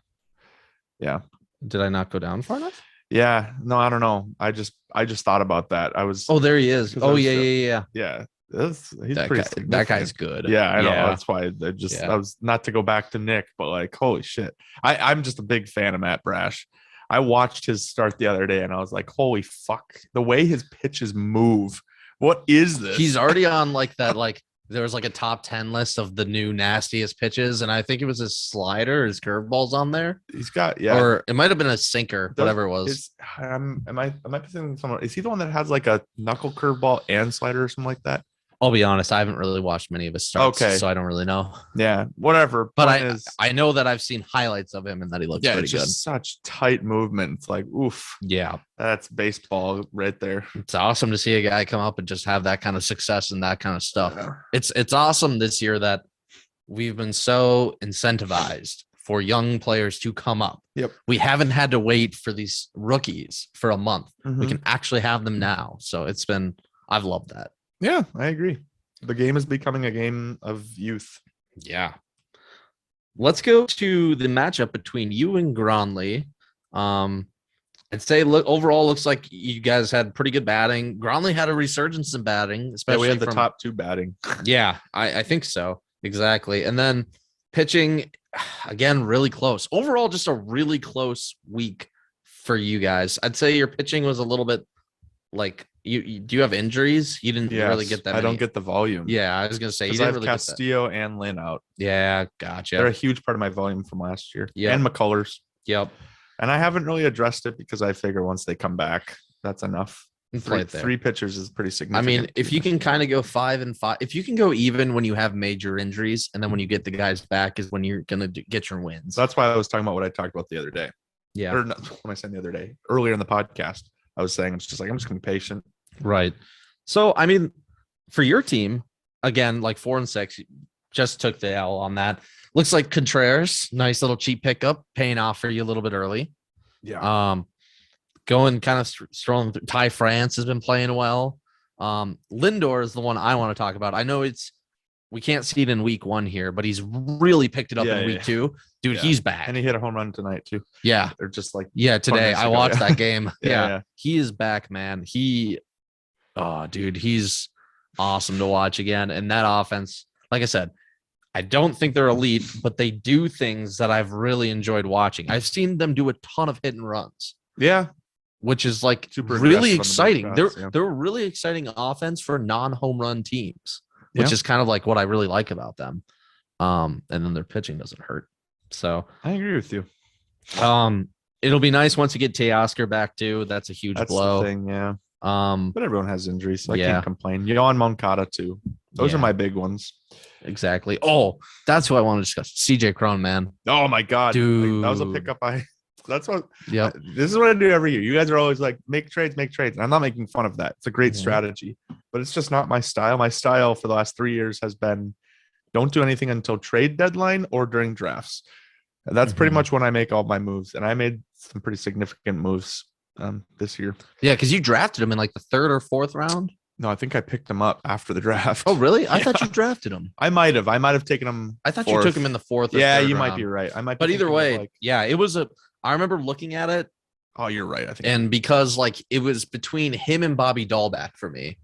Yeah. Did I not go down far enough? Yeah. No, I don't know. I just thought about that. I was. Oh, there he is. Oh, yeah. Yeah. He's That pretty guy, that guy's good. Yeah, I know. That's why I was not to go back to Nick, but like, holy shit. I'm just a big fan of Matt Brash. I watched his start the other day and I was like, holy fuck. The way his pitches move. What is this? He's already on like that, like there was like a top 10 list of the new nastiest pitches, and I think it was his slider, his curveballs on there. He's got or it might have been a sinker, whatever it was. Am I thinking someone? Is he the one that has like a knuckle curveball and slider or something like that? I'll be honest, I haven't really watched many of his starts, so I don't really know. Yeah, whatever. But I know that I've seen highlights of him and that he looks pretty good. Such tight movement. It's like, oof. Yeah, that's baseball right there. It's awesome to see a guy come up and just have that kind of success and that kind of stuff. Yeah. It's awesome this year that we've been so incentivized for young players to come up. Yep. We haven't had to wait for these rookies for a month. Mm-hmm. We can actually have them now. So I've loved that. Yeah, I agree. The game is becoming a game of youth. Yeah. Let's go to the matchup between you and Gronley. I'd say overall looks like you guys had pretty good batting. Gronley had a resurgence in batting, especially we had the top 2 batting. Yeah, I think so. Exactly. And then pitching, again, really close. Overall, just a really close week for you guys. I'd say your pitching was a little bit like you do you have injuries? You didn't really get that. I don't get the volume. Yeah, I was gonna say you didn't really Castillo and Lynn out. Yeah, gotcha. They're a huge part of my volume from last year. Yeah, and McCullers. Yep. And I haven't really addressed it because I figure once they come back, that's enough. Three pitchers is pretty significant. I mean, if you can kind of go 5 and 5, if you can go even when you have major injuries, and then when you get the guys back is when you're gonna get your wins. That's why I was talking about what I talked about the other day. Yeah. Or not, what am I saying the other day? Earlier in the podcast, I was saying I'm just gonna be patient. Right. So, I mean, for your team, again, like 4 and 6, just took the L on that. Looks like Contreras, nice little cheap pickup, paying off for you a little bit early. Yeah. Going kind of strong. Ty France has been playing well. Lindor is the one I want to talk about. I know we can't see it in week 1 here, but he's really picked it up in week 2. Dude, he's back. And he hit a home run tonight too. Yeah. They're just like, today I watched that game. Yeah. He is back, man. Dude, he's awesome to watch again. And that offense, like I said, I don't think they're elite, but they do things that I've really enjoyed watching. I've seen them do a ton of hit and runs. Yeah. Which is like super really exciting. They're a really exciting offense for non-home run teams, which is kind of like what I really like about them. And then their pitching doesn't hurt. So I agree with you. It'll be nice once you get Teoscar back too. That's a huge blow. The thing, yeah. But everyone has injuries, so I can't complain. Yohan Moncada too. Those are my big ones. Exactly. Oh, that's who I want to discuss. CJ Cron, man. Oh my god, dude, that was a pickup. That's what. Yeah. This is what I do every year. You guys are always like, make trades. I'm not making fun of that. It's a great strategy, but it's just not my style. My style for the last 3 years has been, don't do anything until trade deadline or during drafts. And that's pretty much when I make all my moves. And I made some pretty significant moves this year. Yeah, because you drafted him in like the 3rd or 4th round. No, I think I picked him up after the draft. Oh, really? I thought you drafted him. I might have taken him. I thought you took him in the 4th. Or yeah, 3rd you round. might be right. I might. But either way, it was I remember looking at it. Oh, you're right. I think. And because like it was between him and Bobby Dahlbeck for me,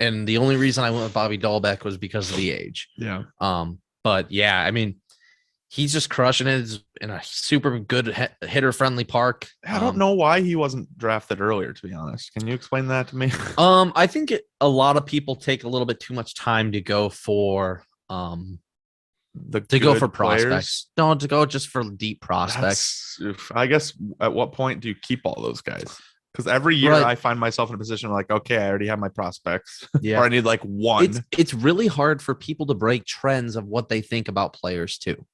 and the only reason I went with Bobby Dahlbeck was because of the age. Yeah. But yeah, I mean, he's just crushing it in a super good hitter-friendly park. I don't know why he wasn't drafted earlier, to be honest. Can you explain that to me? I think a lot of people take a little bit too much time to go for the to go good for players. prospects. No, to go just for deep prospects. I guess at what point do you keep all those guys? Because every year Right. I find myself in a position like, okay, I already have my prospects, Yeah. or I need like one. It's really hard for people to break trends of what they think about players too.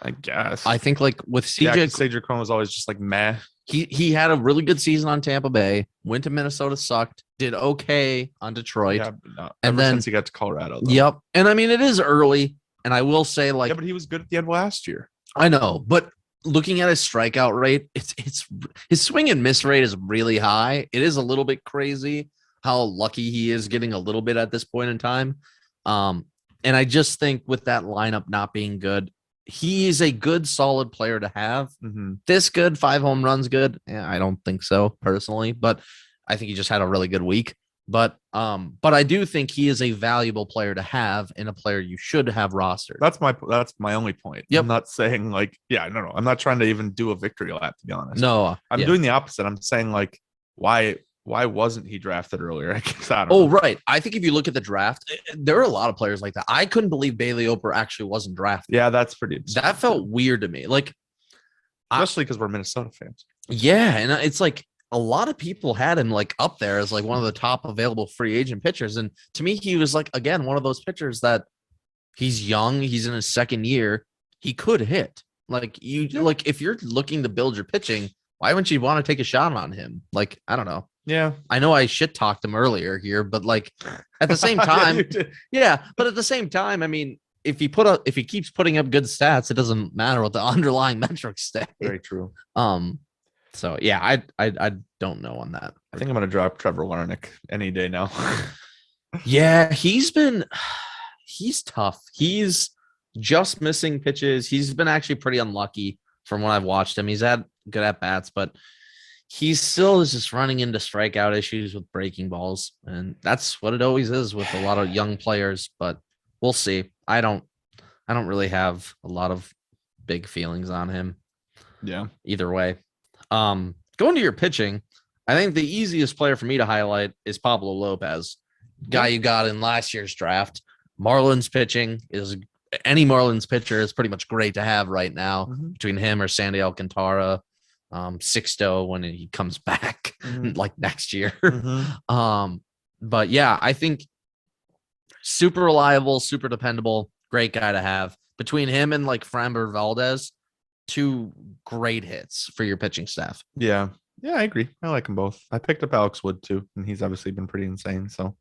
I guess. I think like with Yeah, CJ, Sager Chrome was always just like meh. he had a really good season on Tampa Bay. Went to Minnesota, sucked. Did okay on Detroit. Yeah, no, and ever then since he got to Colorado. Though. Yep. And I mean, it is early, and I will say like, yeah, but he was good at the end last year. I know, but looking at his strikeout rate, it's his swing and miss rate is really high. It is a little bit crazy how lucky he is getting a little bit at this point in time. And I just think with that lineup not being good, he is a good, solid player to have. Mm-hmm. This good, 5 home runs good. Yeah, I don't think so personally, but I think he just had a really good week. But I do think he is a valuable player to have and a player you should have rostered. That's my only point. Yep. I'm not saying like, yeah, no. I'm not trying to even do a victory lap, to be honest. No, I'm doing the opposite. I'm saying like, why wasn't he drafted earlier? I guess I don't know. Right. I think if you look at the draft, there are a lot of players like that. I couldn't believe Bailey Oper actually wasn't drafted. Yeah, that's pretty absurd. That felt weird to me. Like, especially because we're Minnesota fans. Yeah, and it's like a lot of people had him like up there as like one of the top available free agent pitchers. And to me, he was like, again, one of those pitchers that he's young, he's in his second year, he could hit. Like like if you're looking to build your pitching, why wouldn't you want to take a shot on him? Like, I don't know. Yeah. I know I shit talked him earlier here, but like at the same time, but at the same time, I mean, if he keeps putting up good stats, it doesn't matter what the underlying metrics say. Very true. So yeah, I don't know on that. I think I'm gonna drop Trevor Larnach any day now. Yeah, he's tough. He's just missing pitches. He's been actually pretty unlucky from when I've watched him. He's had good at bats, but he still is just running into strikeout issues with breaking balls, and that's what it always is with a lot of young players. But we'll see. I don't really have a lot of big feelings on him. Yeah. Either way. Going to your pitching, I think the easiest player for me to highlight is Pablo Lopez, guy you got in last year's draft. Marlins pitching is any Marlins pitcher is pretty much great to have right now between him or Sandy Alcantara, Sixto when he comes back like next year. But yeah, I think super reliable, super dependable, great guy to have. Between him and like Framber Valdez, 2 great hits for your pitching staff. Yeah, I agree. I like them both. I picked up Alex Wood too, and he's obviously been pretty insane. So,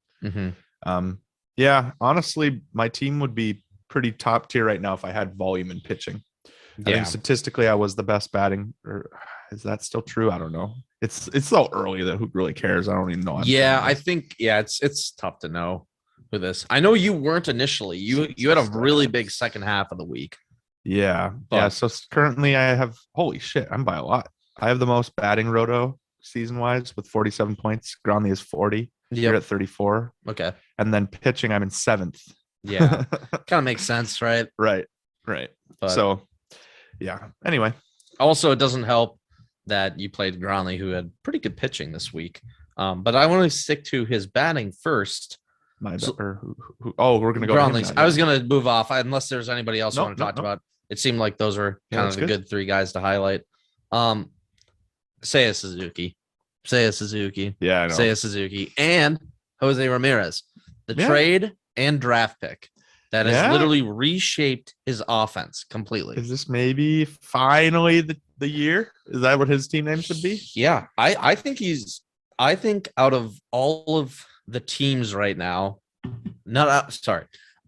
yeah, honestly, my team would be pretty top tier right now if I had volume in pitching. I think statistically, I was the best batting. Or is that still true? I don't know. It's so early that who really cares? I don't even know. I think it's tough to know with this. I know you weren't initially. You had a really big second half of the week. Yeah. So currently I have, holy shit, I'm by a lot. I have the most batting roto season wise with 47 points. Gronley is 40. You're at 34. Okay. And then pitching, I'm in 7th. Yeah. Kind of makes sense, right? Right. But so, yeah. Anyway. Also, it doesn't help that you played Gronley, who had pretty good pitching this week. But I want to stick to his batting first. We're going to go Gronley's. I was going to move off unless there's anybody else you want to talk about. It seemed like those are kind of the good 3 guys to highlight. Seiya Suzuki. Yeah, I know. Seiya Suzuki and Jose Ramirez. The trade and draft pick that has literally reshaped his offense completely. Is this maybe finally the year? Is that what his team name should be? Yeah, I think out of all of the teams right now,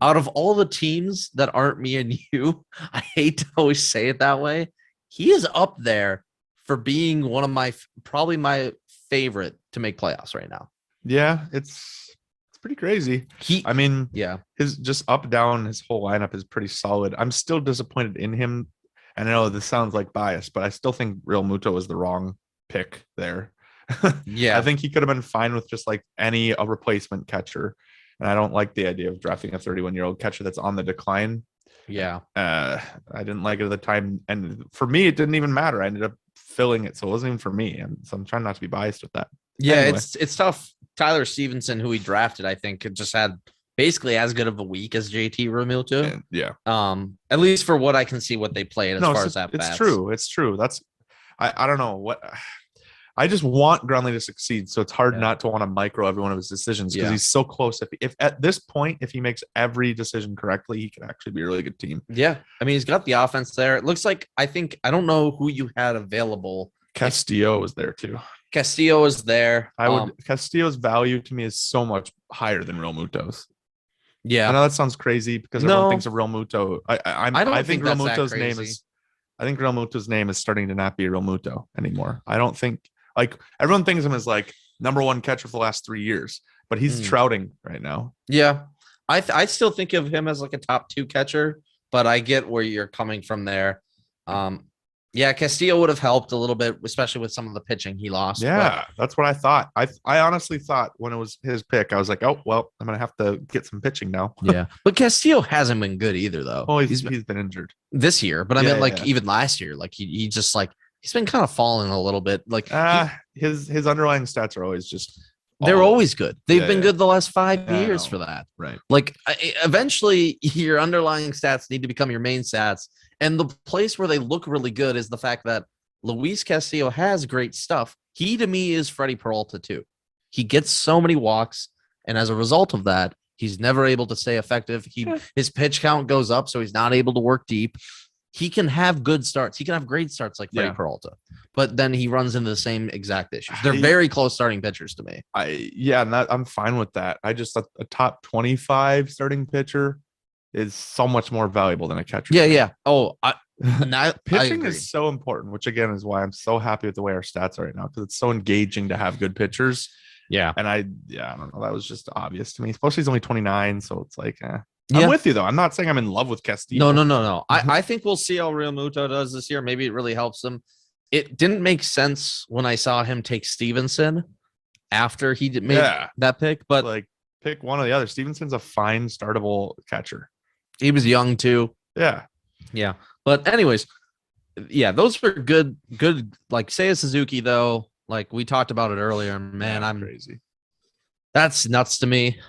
out of all the teams that aren't me and you, I hate to always say it that way, he is up there for being one of probably my favorite to make playoffs right now. Yeah, it's pretty crazy. His just up down, his whole lineup is pretty solid. I'm still disappointed in him. And I know this sounds like bias, but I still think Real Muto was the wrong pick there. I think he could have been fine with just like a replacement catcher. And I don't like the idea of drafting a 31-year-old catcher that's on the decline. Yeah. I didn't like it at the time. And for me, it didn't even matter. I ended up filling it. So it wasn't even for me. And so I'm trying not to be biased with that. Yeah, anyway. It's tough. Tyler Stevenson, who he drafted, I think just had basically as good of a week as JT Realmuto. And, yeah. At least for what I can see, what they played as No, far as that. it's true. It's true. That's I don't know what. I just want Grunley to succeed, so it's hard not to want to micro every one of his decisions because he's so close. If at this point, if he makes every decision correctly, he can actually be a really good team. Yeah, I mean, he's got the offense there. It looks like I don't know who you had available. Castillo was there too. Castillo is there. Castillo's value to me is so much higher than Real Muto's. Yeah, I know that sounds crazy because everyone thinks of Real Muto. I think Real Muto's name is. I think Real Muto's name is starting to not be Real Muto anymore. I don't think. Like everyone thinks of him as like number one catcher for the last 3 years, but he's trouting right now. Yeah, I still think of him as like a top 2 catcher, but I get where you're coming from there. Yeah, Castillo would have helped a little bit, especially with some of the pitching he lost. Yeah, that's what I thought. I honestly thought when it was his pick, I was like, oh well, I'm gonna have to get some pitching now. Yeah, but Castillo hasn't been good either, though. Oh, he's been injured this year, but I mean, even last year, like he just like. He's been kind of falling a little bit. Like his underlying stats are always just they're always good. They've been good the last 5 years for that. Right. Like eventually your underlying stats need to become your main stats. And the place where they look really good is the fact that Luis Castillo has great stuff. He to me is Freddie Peralta too. He gets so many walks, and as a result of that, he's never able to stay effective. His pitch count goes up, so he's not able to work deep. He can have good starts. He can have great starts like Freddie Peralta, but then he runs into the same exact issues. They're very close starting pitchers to me. I'm fine with that. I just thought a top 25 starting pitcher is so much more valuable than a catcher. Yeah. Oh, pitching is so important, which again is why I'm so happy with the way our stats are right now because it's so engaging to have good pitchers. Yeah, and I don't know. That was just obvious to me. Especially he's only 29, so it's like. I'm with you though. I'm not saying I'm in love with Castillo. No. I think we'll see how Real Muto does this year. Maybe it really helps him. It didn't make sense when I saw him take Stevenson after he made that pick, but like pick one or the other. Stevenson's a fine startable catcher. He was young too. Yeah. But anyways, those were good. Like Seiya Suzuki though, like we talked about it earlier. Man, I'm crazy. That's nuts to me.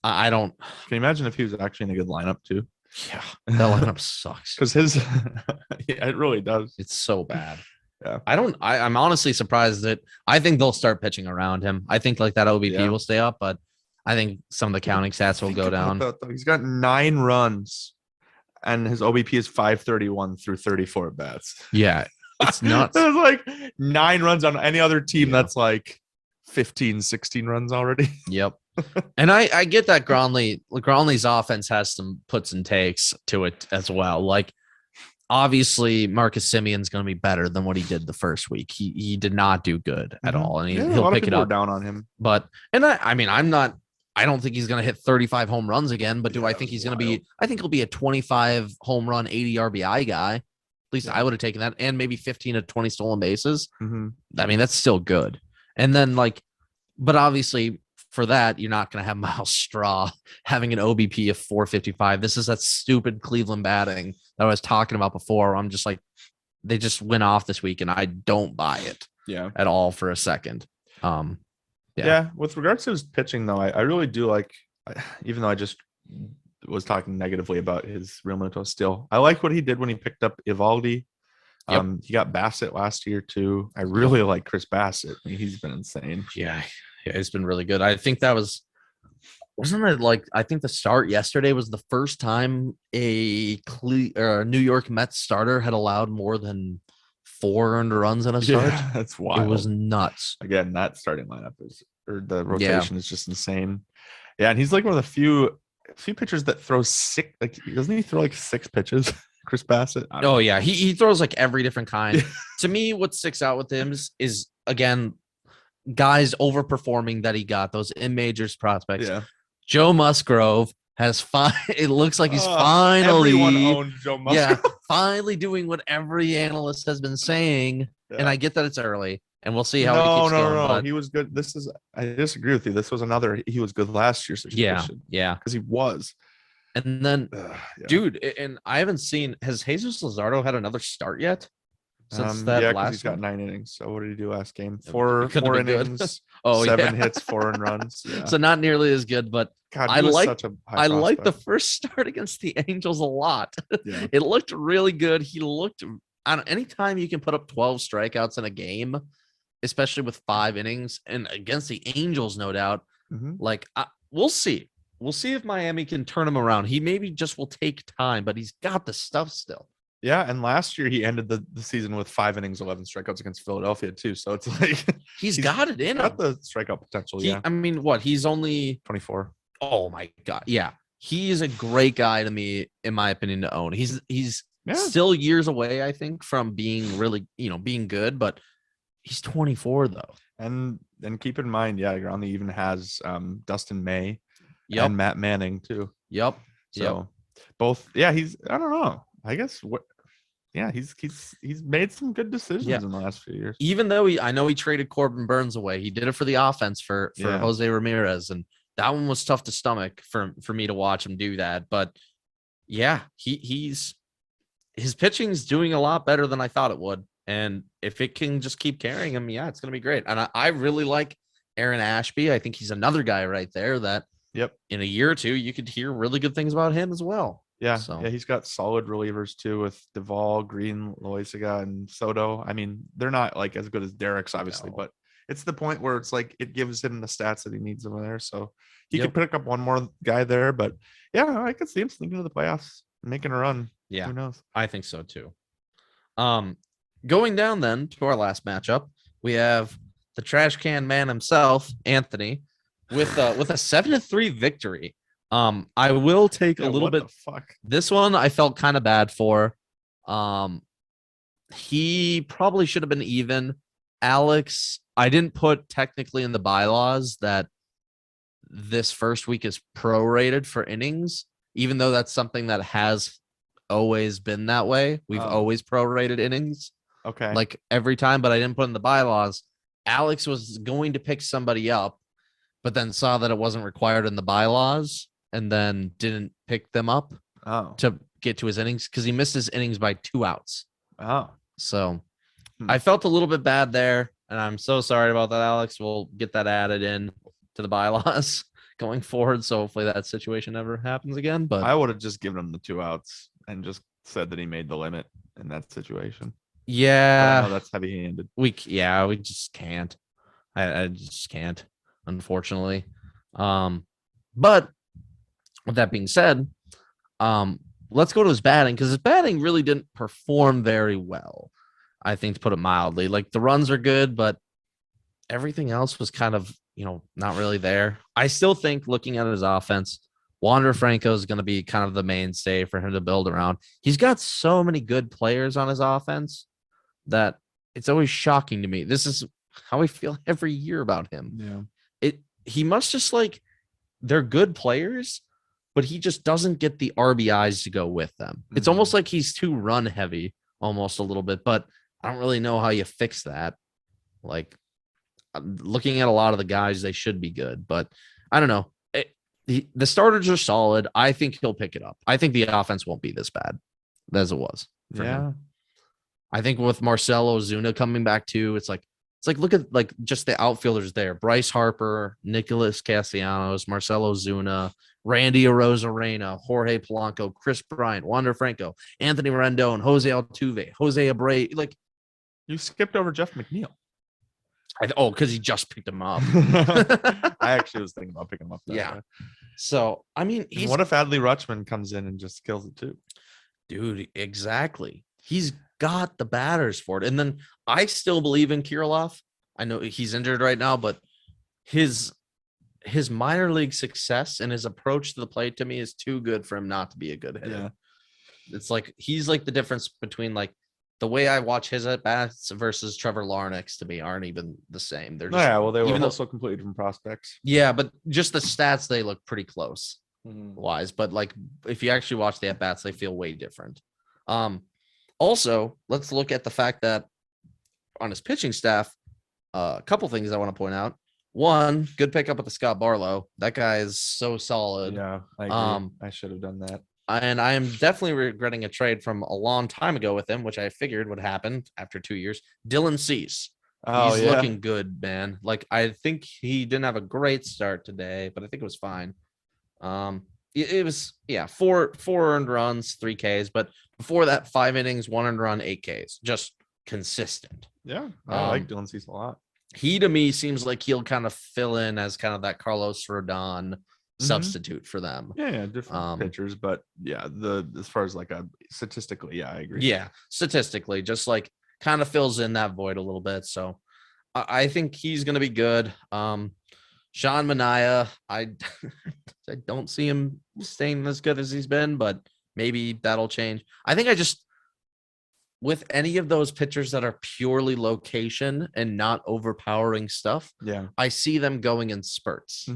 I don't. Can you imagine if he was actually in a good lineup too? Yeah, that lineup sucks. Because it really does. It's so bad. Yeah, I'm honestly surprised that I think they'll start pitching around him. I think like that OBP will stay up, but I think some of the counting stats will go down. He's got 9 runs, and his OBP is 531 through 34 at bats. Yeah, it's nuts. There's like 9 runs on any other team. That's like 15, 16 runs already. Yep. And I get that Gronley's offense has some puts and takes to it as well. Like obviously Marcus Simeon's going to be better than what he did the first week. He did not do good at all, and he'll pick it up. Down on him, but I mean I don't think he's going to hit 35 home runs again. But do I think he's going to be? I think he'll be a 25 home run, 80 RBI guy. At least I would have taken that, and maybe 15 to 20 stolen bases. Mm-hmm. I mean that's still good. And then but obviously. For that, you're not going to have Miles Straw having an OBP of 455. This is that stupid Cleveland batting that I was talking about before. I'm just like, they just went off this week, and I don't buy it at all for a second. With regards to his pitching, though, I really do like, even though I just was talking negatively about his Real Muto still, I like what he did when he picked up Evaldi. He got Bassett last year, too. I really like Chris Bassett. I mean, he's been insane. Yeah, it's been really good. I think wasn't it like, I think the start yesterday was the first time a New York Mets starter had allowed more than 4 earned runs in a start. Yeah, that's wild. It was nuts. Again, that starting lineup the rotation is just insane. Yeah, and he's like one of the few pitchers that throws 6. Like, doesn't he throw like 6 pitches? Chris Bassett. Oh yeah, he throws like every different kind. To me, what sticks out with him is again. Guys overperforming that he got those in majors prospects. Yeah. Joe Musgrove has it looks like he's finally everyone owns Joe Musgrove. Finally doing what every analyst has been saying. Yeah. And I get that it's early, and we'll see how he keeps going. No, he was good. I disagree with you. This was he was good last year. Yeah, because he was. And then, dude, and I haven't seen. Has Jesus Luzardo had another start yet? since that Yeah, because he's last got one? 9 innings. So what did he do last game? It Four couldn't have four been good. innings, Oh 7 yeah. hits, 4 earned runs. Yeah. So not nearly as good, but God, I he was like such a high I like the prospect. first start against the Angels a lot. Yeah. It looked really good. He looked I don't anytime you can put up 12 strikeouts in a game, especially with 5 innings and against the Angels, no doubt. Mhm. Like we'll see. We'll see if Miami can turn him around. He maybe just will take time, but he's got the stuff still. Yeah, and last year he ended the season with 5 innings, 11 strikeouts against Philadelphia too. So it's like He's got it in got him. the strikeout potential. Yeah, I mean, what? He's only 24. oh my god. Yeah. He is a great guy to me, in my opinion, to own. He's Yeah. still years away, I think, from being really, being good, but he's 24 though. And keep in mind, yeah, Ground even has Dustin May Yep. and Matt Manning too. Yep. So both, yeah, he's I don't know. I guess what yeah, he's made some good decisions in the last few years. Even though I know he traded Corbin Burns away, he did it for the offense for Jose Ramirez, and that one was tough to stomach for me to watch him do that. But yeah, his pitching's doing a lot better than I thought it would, and if it can just keep carrying him, yeah, it's gonna be great. And I really like Aaron Ashby. I think he's another guy right there that in a year or two you could hear really good things about him as well. Yeah, yeah, he's got solid relievers too with Duvall, Green, Loizaga, and Soto. I mean, they're not like as good as Derek's, obviously, but it's the point where it's like it gives him the stats that he needs over there. So he could pick up one more guy there. But yeah, I could see him sneaking to the playoffs, making a run. Yeah, who knows? I think so too. Going down then to our last matchup, we have the trash can man himself, Anthony, with a 7-3 victory. I will take a little bit. This one I felt kind of bad for. He probably should have been even. Alex, I didn't put technically in the bylaws that this first week is prorated for innings, even though that's something that has always been that way. We've always prorated innings. Okay. Like every time, but I didn't put in the bylaws. Alex was going to pick somebody up, but then saw that it wasn't required in the bylaws and then didn't pick them up to get to his innings because he missed his innings by 2 outs. So I felt a little bit bad there, and I'm so sorry about that, Alex. We'll get that added in to the bylaws going forward. So hopefully that situation never happens again. But I would have just given him the 2 outs and just said that he made the limit in that situation. Yeah, I know that's heavy-handed. We just can't. I just can't, unfortunately. But with that being said, let's go to his batting because his batting really didn't perform very well. I think, to put it mildly. Like the runs are good, but everything else was kind of, not really there. I still think looking at his offense, Wander Franco is going to be kind of the mainstay for him to build around. He's got so many good players on his offense that it's always shocking to me. This is how I feel every year about him. Yeah. He must just they're good players, but he just doesn't get the RBIs to go with them. It's almost like he's too run heavy almost a little bit, but I don't really know how you fix that. Like looking at a lot of the guys, they should be good, but I don't know. The starters are solid. I think he'll pick it up. I think the offense won't be this bad as it was for him. I think with Marcelo Zuna coming back too, it's like look at just the outfielders there: Bryce Harper, Nicholas Castellanos, Marcelo Zuna, Randy Arozarena, Jorge Polanco, Chris Bryant, Wander Franco, Anthony Rendon, Jose Altuve, Jose Abreu. Like you skipped over Jeff McNeil. Because he just picked him up. I actually was thinking about picking him up. Yeah. So I mean, what if Adley Rutschman comes in and just kills it too? Dude, exactly. He's got the batters for it. And then I still believe in Kirilloff. I know he's injured right now, but his minor league success and his approach to the plate to me is too good for him not to be a good hitter. Yeah. It's like he's like the difference between the way I watch his at bats versus Trevor Larnach's to me aren't even the same. They're just, they were also completely different prospects. Yeah, but just the stats, they look pretty close wise. But if you actually watch the at bats, they feel way different. Also, let's look at the fact that on his pitching staff, a couple things I want to point out. One, good pickup with the Scott Barlow. That guy is so solid. Yeah, I agree. I should have done that. And I am definitely regretting a trade from a long time ago with him, which I figured would happen after 2 years. Dylan Cease. Oh He's yeah. looking good, man. Like I think he didn't have a great start today, but I think it was fine. It was four earned runs, 3 Ks, but before that, 5 innings, 1 earned run, 8 Ks, just consistent. Yeah, I like Dylan Cease a lot. He to me seems like he'll kind of fill in as kind of that Carlos Rodon substitute for them. Yeah, different pitchers, but yeah, as far as like statistically, yeah, I agree. Yeah, statistically, just like kind of fills in that void a little bit. So I think he's going to be good. Sean Manaea, I don't see him staying as good as he's been, but maybe that'll change. I think with any of those pitchers that are purely location and not overpowering stuff, I see them going in spurts.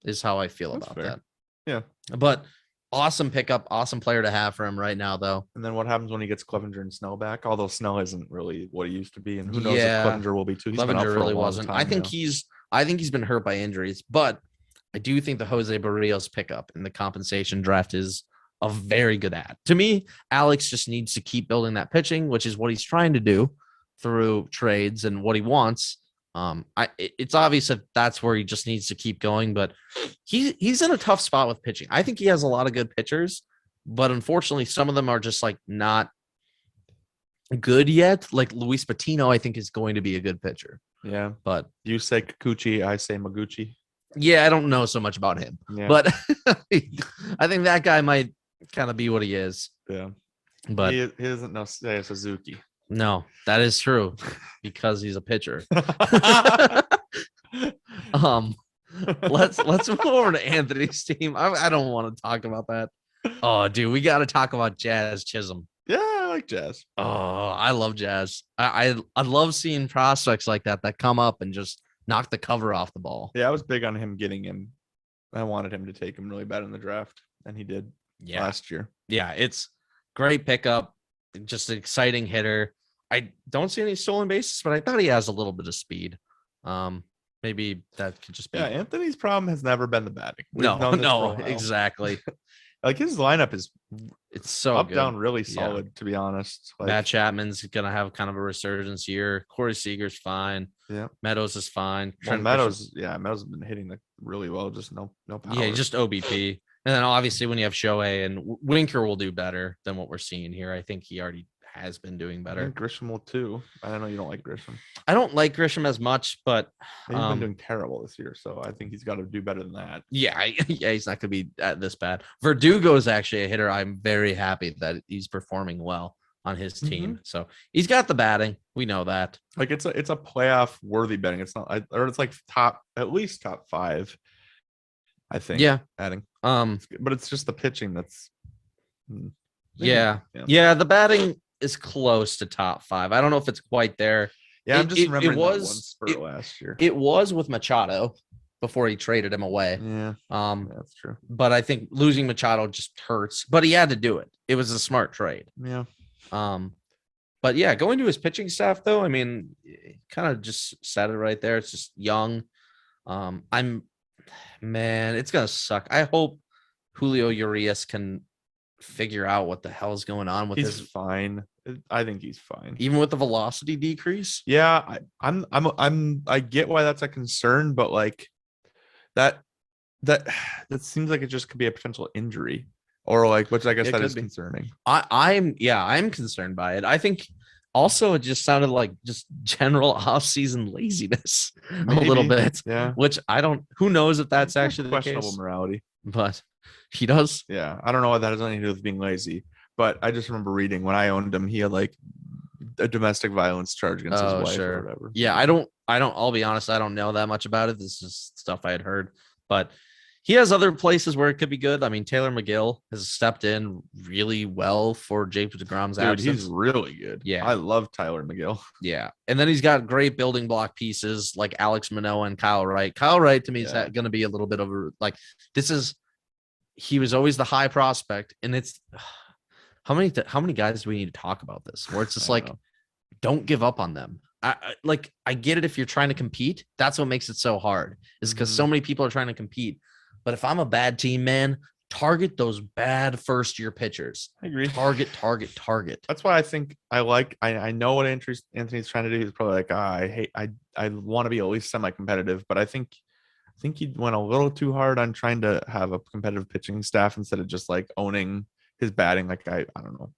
Is how I feel about that. Yeah, but awesome pickup, awesome player to have for him right now, though. And then what happens when he gets Clevenger and Snell back? Although Snell isn't really what he used to be, and who knows if Clevenger will be too. Clevenger really wasn't. I think he's been hurt by injuries, but I do think the Jose Barrios pickup in the compensation draft is a very good ad. To me, Alex just needs to keep building that pitching, which is what he's trying to do through trades and what he wants. It's obvious that that's where he just needs to keep going, but he's in a tough spot with pitching. I think he has a lot of good pitchers, but unfortunately, some of them are just like not good yet. Like Luis Patino, I think is going to be a good pitcher. Yeah, but you say Kikuchi, I say Maguchi. Yeah, I don't know so much about him, but I think that guy might kind of be what he is. Yeah, but he doesn't know Seiya Suzuki. No, that is true because he's a pitcher. Let's move over to Anthony's team. I don't want to talk about that. Oh, dude, we got to talk about Jazz Chisholm. Yeah, I like Jazz. Oh, I love Jazz. I love seeing prospects like that come up and just knock the cover off the ball. Yeah, I was big on him getting him. I wanted him to take him really bad in the draft, and he did last year. Yeah, it's great pickup. Just an exciting hitter. I don't see any stolen bases, but I thought he has a little bit of speed. Maybe that could just be. Yeah, Anthony's problem has never been the batting. No, exactly. Like his lineup is, it's so up good. Down really solid, to be honest. Like, Matt Chapman's gonna have kind of a resurgence year. Corey Seager's fine. Yeah, Meadows is fine. Meadows has been hitting really well. Just no power. Yeah, just OBP. And then obviously when you have Shohei and Winker will do better than what we're seeing here. I think he already has been doing better. I think Grisham will too. I don't know. You don't like Grisham. I don't like Grisham as much, but he's been doing terrible this year. So I think he's got to do better than that. Yeah, he's not going to be this bad. Verdugo is actually a hitter. I'm very happy that he's performing well on his team. So he's got the batting. We know that. Like it's a playoff worthy betting. It's not, or it's like at least top 5. I think. Yeah. Batting. But it's just the pitching that's. Yeah. The batting is close to top 5. I don't know if it's quite there. Yeah, I'm just remembering that one spurt last year. It was with Machado before he traded him away. Yeah, that's true. But I think losing Machado just hurts. But he had to do it. It was a smart trade. Yeah. But yeah, going to his pitching staff though, I mean, kind of just said it right there. It's just young. It's gonna suck. I hope Julio Urias can figure out what the hell is going on with He's fine. I think he's fine. Even with the velocity decrease? Yeah, I get why that's a concern, but like that seems like it just could be a potential injury. Or like, which I guess that is concerning. I'm concerned by it. I think also it just sounded like just general off-season laziness a little bit. Yeah. Which who knows if that's actually questionable the case. Morality. But he does. Yeah. I don't know what that has anything to do with being lazy. But I just remember reading when I owned him, he had like a domestic violence charge against his wife or whatever. Yeah, I'll be honest, I don't know that much about it. This is stuff I had heard. But he has other places where it could be good. I mean, Taylor McGill has stepped in really well for Jacob deGrom's absence. He's really good. Yeah. I love Tyler McGill. Yeah. And then he's got great building block pieces like Alex Manoah and Kyle Wright. Kyle Wright to me is going to be a little bit of he was always the high prospect. And it's how many guys do we need to talk about this? Where it's just like, don't give up on them. I get it if you're trying to compete. That's what makes it so hard is because so many people are trying to compete. But if I'm a bad team, man, target those bad first year pitchers. I agree. Target. That's why I think I know what Anthony's trying to do. He's probably like, I want to be at least semi-competitive, but I think he went a little too hard on trying to have a competitive pitching staff instead of just like owning his batting. Like I don't know.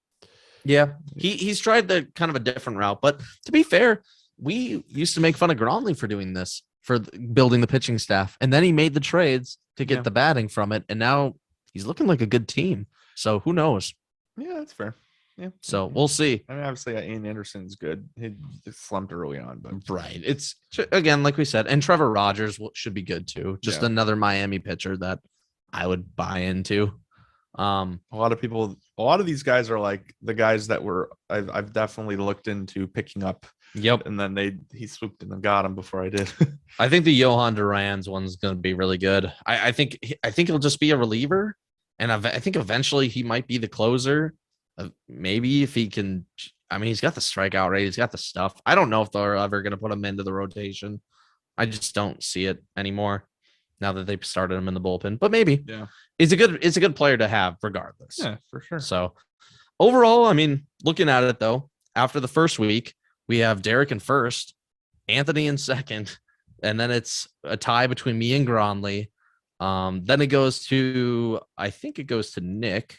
Yeah, he's tried the kind of a different route, but to be fair, we used to make fun of Gronley for doing this, for building the pitching staff, and then he made the trades to get the batting from it, and now he's looking like a good team. So who knows? Yeah, that's fair. Yeah. So we'll see. I mean, obviously, Ian Anderson's good. He slumped early on, but right. It's again, like we said, and Trevor Rogers should be good too. Just another Miami pitcher that I would buy into. A lot of these guys are like the guys that I've definitely looked into picking up. Yep. And then he swooped in and got him before I did. I think the Johan Duran's one's going to be really good. I think he'll just be a reliever, and I think eventually he might be the closer. Maybe if he can. I mean, he's got the strikeout rate. He's got the stuff. I don't know if they're ever going to put him into the rotation. I just don't see it anymore now that they've started him in the bullpen. But maybe. Yeah. It's a good player to have regardless. Yeah, for sure. So overall, I mean, looking at it though, after the first week, we have Derek in first, Anthony in second, and then it's a tie between me and Gronley. Then it goes to Nick,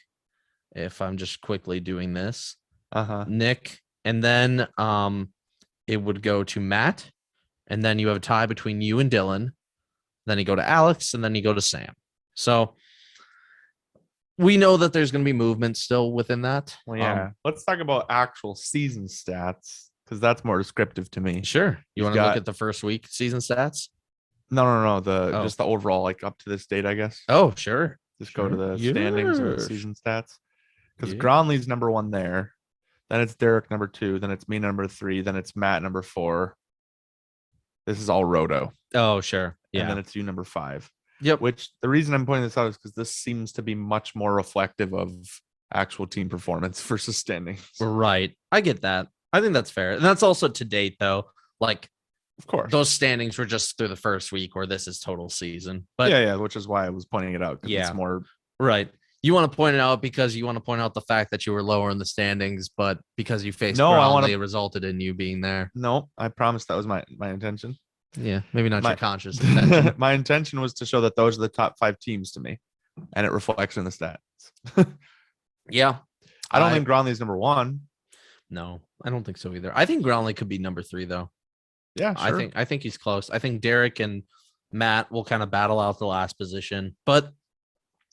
if I'm just quickly doing this. Nick, and then it would go to Matt, and then you have a tie between you and Dylan. Then you go to Alex, and then you go to Sam. So we know that there's going to be movement still within that. Well, yeah. Let's talk about actual season stats, because that's more descriptive to me. Sure. You want to look at the first week season stats? No. Just the overall, like up to this date, I guess. Oh, sure. Just go to the standings or the season stats. Because Gronley's number 1 there. Then it's Derek number 2. Then it's me number 3. Then it's Matt number 4. This is all Roto. Oh, sure. Yeah. And then it's you number 5. Yep. Which the reason I'm pointing this out is because this seems to be much more reflective of actual team performance versus standings. Right. I get that. I think that's fair. And that's also to date, though. Like, of course, those standings were just through the first week, where this is total season. But yeah, which is why I was pointing it out. Yeah. It's more right. You want to point it out because you want to point out the fact that you were lower in the standings, but because you faced Gronley, it resulted in you being there. No, I promise that was my intention. Yeah, maybe not your conscious intention. My intention was to show that those are the top 5 teams to me, and it reflects in the stats. Yeah. I don't think Gronley's number 1. No, I don't think so either. I think Gronley could be number 3, though. Yeah, sure. I think he's close. I think Derek and Matt will kind of battle out the last position, but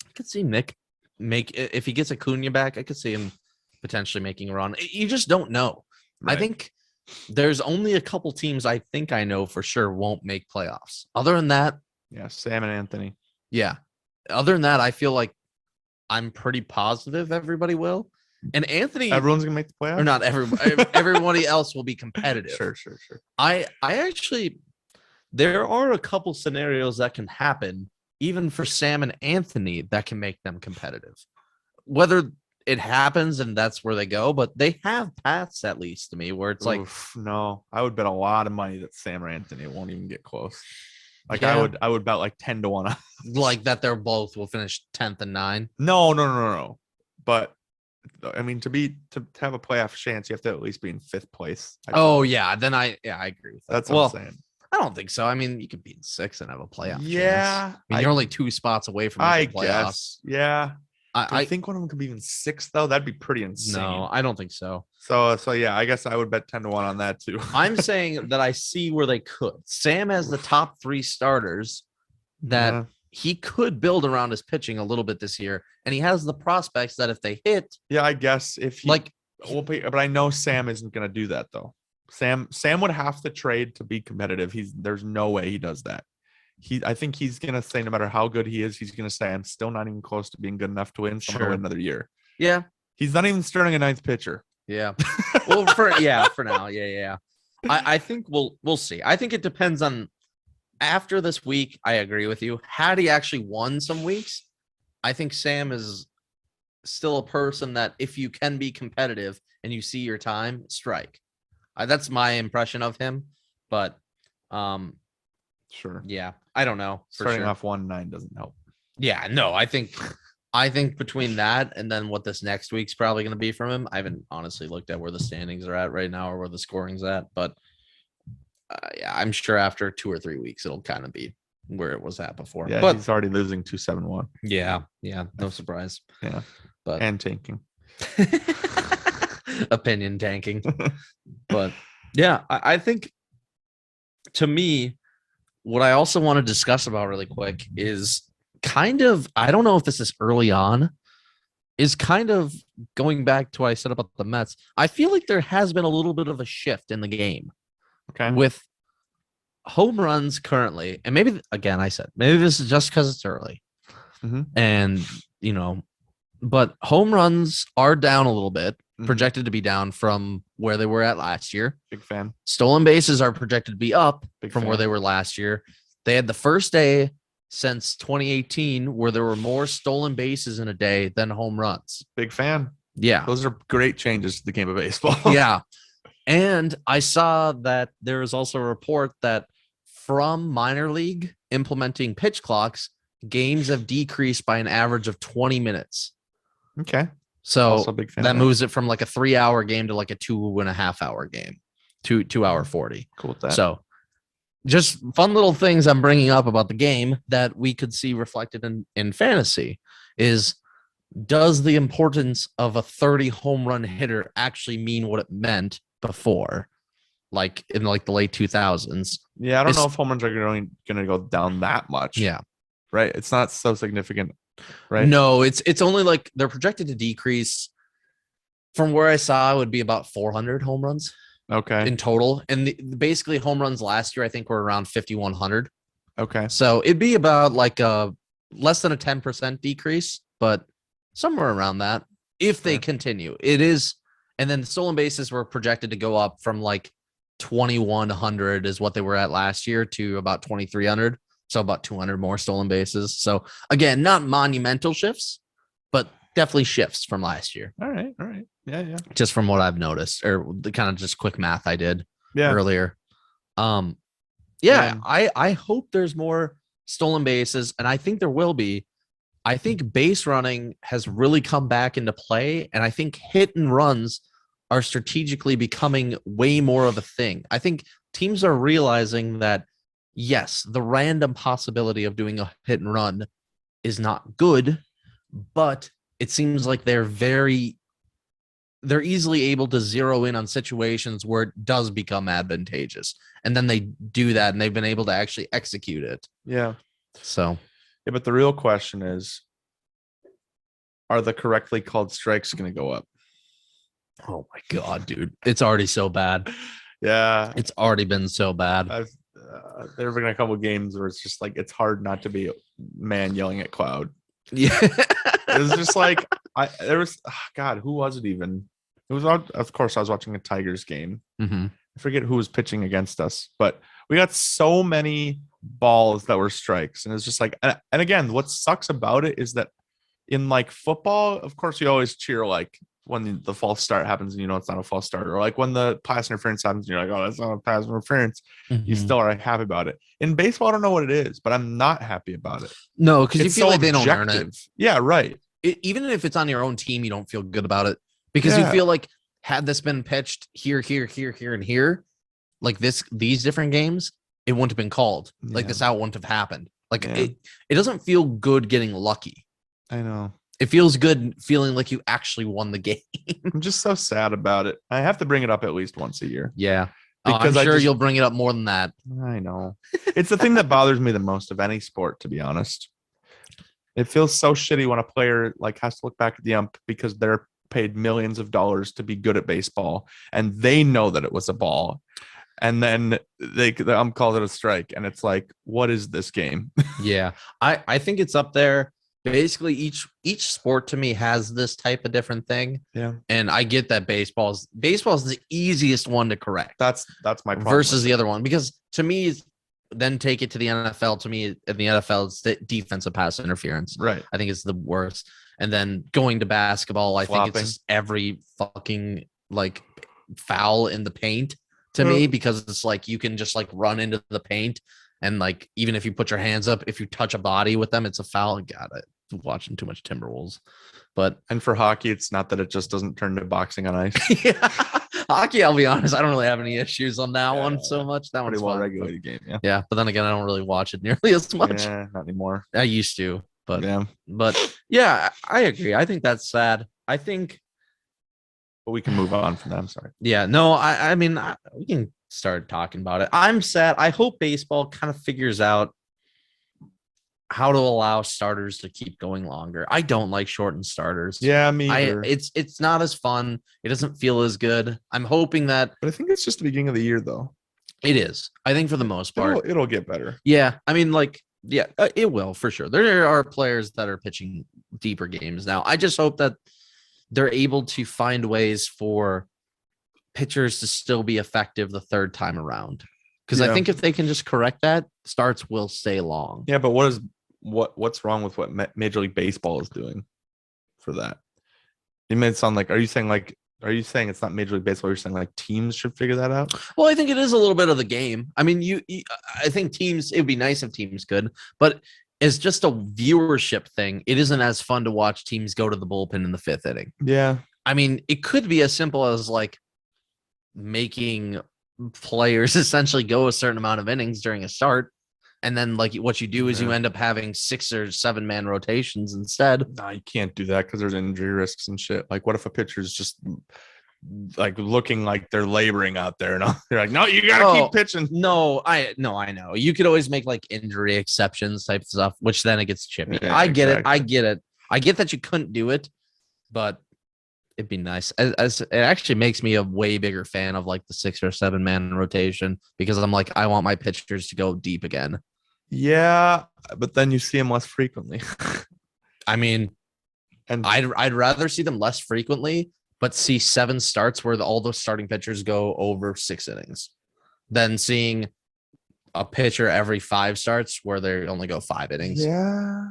I could see Nick if he gets Acuna back, I could see him potentially making a run. You just don't know. Right. I think there's only a couple teams I think I know for sure won't make playoffs. Other than that, yeah, Sam and Anthony. Yeah. Other than that, I feel like I'm pretty positive everybody will. And Anthony, everyone's gonna make the playoffs, or not everybody. Everybody else will be competitive. Sure. I actually, there are a couple scenarios that can happen, even for Sam and Anthony, that can make them competitive. Whether it happens and that's where they go, but they have paths, at least to me, where it's like, no, I would bet a lot of money that Sam or Anthony won't even get close. Like I would bet like 10 to 1. Like that they're both will finish 10th and 9. No. But I mean, to have a playoff chance, you have to at least be in 5th place. Yeah. Then I agree with that. That's what I'm saying. I don't think so. I mean, you could be in 6th and have a playoff. Yeah. Chance. I mean, you're only 2 spots away from the playoffs. Guess. Yeah. I think one of them could be even 6th, though. That'd be pretty insane. No, I don't think so. So yeah, I guess I would bet 10 to 1 on that too. I'm saying that I see where they could. Sam has the top 3 starters that he could build around his pitching a little bit this year, and he has the prospects that if they hit, yeah, I guess if he but I know Sam isn't going to do that though. Sam would have to trade to be competitive. There's no way he does that. I think he's going to say no matter how good he is, he's going to say I'm still not even close to being good enough to win. So I'm going to win another year. Yeah, he's not even starting a 9th pitcher. Yeah. Well, for now, yeah. I think we'll see. I think it depends on after this week. I agree with you. Had he actually won some weeks, I think Sam is still a person that if you can be competitive and you see your time, strike. That's my impression of him. But sure. Yeah, I don't know. Starting off 1-9 doesn't help. Yeah, no, I think I think between that and then what this next week's probably going to be from him, I haven't honestly looked at where the standings are at right now or where the scoring's at, but yeah, I'm sure after 2 or 3 weeks it'll kind of be where it was at before. Yeah, but he's already losing 2-7-1. Yeah, no surprise. Yeah, but and tanking. Opinion tanking. But yeah, I think to me, what I also want to discuss about really quick is kind of, I don't know if this is early on, is kind of going back to what I said about the Mets. I feel like there has been a little bit of a shift in the game with home runs currently. And maybe, again, I said, maybe this is just because it's early. And, but home runs are down a little bit, projected to be down from where they were at last year. Big fan. Stolen bases are projected to be up from where they were last year. They had the first day since 2018 where there were more stolen bases in a day than home runs. Big fan. Yeah. Those are great changes to the game of baseball. Yeah. And I saw that there is also a report that from minor league implementing pitch clocks, games have decreased by an average of 20 minutes. Okay. So that moves it from like a 3-hour game to like a 2.5 hour game, 2 hour 40. Cool with that. So just fun little things I'm bringing up about the game that we could see reflected in fantasy is, does the importance of a 30 home run hitter actually mean what it meant before, like in like the late 2000s? Yeah, I don't know if home runs are going to go down that much. Yeah. Right. It's not so significant, right? No, it's only like they're projected to decrease. From where I saw, it would be about 400 home runs. Okay. In total. And basically home runs last year, I think were around 5,100. Okay. So it'd be about like a less than a 10% decrease, but somewhere around that if they continue. It is. And then the stolen bases were projected to go up from like 2,100 is what they were at last year to about 2,300. So about 200 more stolen bases. So again, not monumental shifts, but definitely shifts from last year. All right. Yeah. Just from what I've noticed, or the kind of just quick math I did earlier. I hope there's more stolen bases, and I think there will be. I think base running has really come back into play, and I think hit and runs are strategically becoming way more of a thing. I think teams are realizing that, yes, the random possibility of doing a hit and run is not good, but it seems like they're easily able to zero in on situations where it does become advantageous. And then they do that, and they've been able to actually execute it. Yeah. So. Yeah, but the real question is, are the correctly called strikes going to go up? Oh my God, dude. It's already so bad. Yeah. It's already been so bad. There have been a couple of games where it's just like, it's hard not to be a man yelling at cloud. Yeah. It was just like, God, who was it even? It was, of course, I was watching a Tigers game. I forget who was pitching against us, but we got so many balls that were strikes. And it's just like, and again, what sucks about it is that in like football, of course, you always cheer like when the false start happens and it's not a false start, or like when the pass interference happens and you're like, oh, that's not a pass interference. You still are happy about it. In baseball, I don't know what it is, but I'm not happy about it. No, because you feel like they don't earn it. Yeah, right. Even if it's on your own team, you don't feel good about it because you feel like, had this been pitched here, and here, like these different games, it wouldn't have been called. Like this out wouldn't have happened. Like it doesn't feel good getting lucky. I know. It feels good feeling like you actually won the game. I'm just so sad about it. I have to bring it up at least once a year. Yeah. Because I'm sure you'll bring it up more than that. I know. It's the thing that bothers me the most of any sport, to be honest. It feels so shitty when a player like has to look back at the ump because they're paid millions of dollars to be good at baseball and they know that it was a ball. And then the ump calls it a strike. And it's like, what is this game? Yeah. I think it's up there. Basically, each sport to me has this type of different thing. Yeah. And I get that baseball's the easiest one to correct. That's my problem. Versus the other one. Because to me, then take it to the NFL. To me, in the NFL, it's the defensive pass interference. Right. I think it's the worst. And then going to basketball, I think it's just every fucking like foul in the paint to me, because it's like you can just like run into the paint and like even if you put your hands up, if you touch a body with them, it's a foul. Got it. watching too much Timberwolves. But And for hockey, it's not that it just doesn't turn to boxing on ice. yeah, hockey, I'll be honest, I don't really have any issues on that one so much. That Pretty one's well fun. regulated game. Yeah. Yeah, but then again, I don't really watch it nearly as much. Yeah, not anymore. I used to, but Yeah. yeah, I agree. I think that's sad. I think, but we can move on from that. I'm sorry. yeah, no, I mean, we can start talking about it. I'm sad. I hope baseball kind of figures out how to allow starters to keep going longer. I don't like shortened starters. Yeah, me either. It's not as fun. It doesn't feel as good. I'm hoping that, but I think it's just the beginning of the year, though. it is. I think for the most part, it'll get better. Yeah, I mean, like, yeah, it will for sure. There are players that are pitching deeper games now. I just hope that they're able to find ways for pitchers to still be effective the third time around. Because I think if they can just correct that, starts will stay long. Yeah, but what's wrong with what Major League Baseball is doing for that? You made it sound like, are you saying it's not Major League Baseball? You're saying like teams should figure that out? Well, I think it is a little bit of the game. I mean, I think teams, it would be nice if teams could, but it's just a viewership thing. It isn't as fun to watch teams go to the bullpen in the fifth inning. Yeah. I mean, it could be as simple as like making players essentially go a certain amount of innings during a start. And then like what you do is you end up having 6 or 7 man rotations instead. No, you can't do that because there's injury risks and shit. Like what if a pitcher's just like looking like they're laboring out there and they're like, no, you gotta keep pitching. No, I know. You could always make like injury exceptions type stuff, which then it gets chippy. Yeah, I get exactly. it. I get that you couldn't do it, but it'd be nice. As it actually makes me a way bigger fan of like the 6 or 7 man rotation because I'm like, I want my pitchers to go deep again. Yeah, but then you see them less frequently. I mean, and I'd rather see them less frequently, but see 7 starts where all those starting pitchers go over 6 innings than seeing a pitcher every 5 starts where they only go 5 innings. Yeah.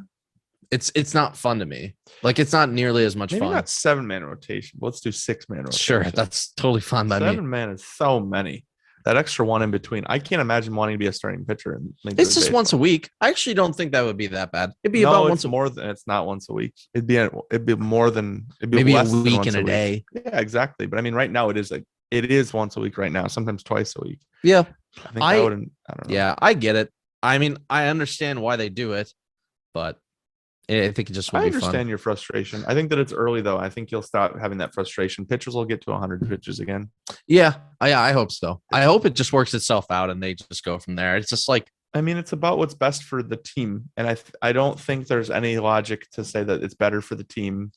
It's not fun to me. Like it's not nearly as much Maybe fun. Not 7-man rotation. Let's do 6-man rotation. Sure, that's totally fine by 7 man is so many. That extra one in between. I can't imagine wanting to be a starting pitcher. It's just once a week. I actually don't think that would be that bad. It'd be about once more than it's not once a week. It'd be more than maybe less a week than and a day. Yeah, exactly. But I mean, right now it is once a week right now. Sometimes twice a week. Yeah, I don't know. Yeah, I get it. I mean, I understand why they do it, but I think it just would be fun. I understand your frustration. I think that it's early though. I think you'll stop having that frustration. Pitchers will get to 100 pitches again. Yeah, I hope so. I hope it just works itself out and they just go from there. It's just like, I mean, it's about what's best for the team, and I don't think there's any logic to say that it's better for the team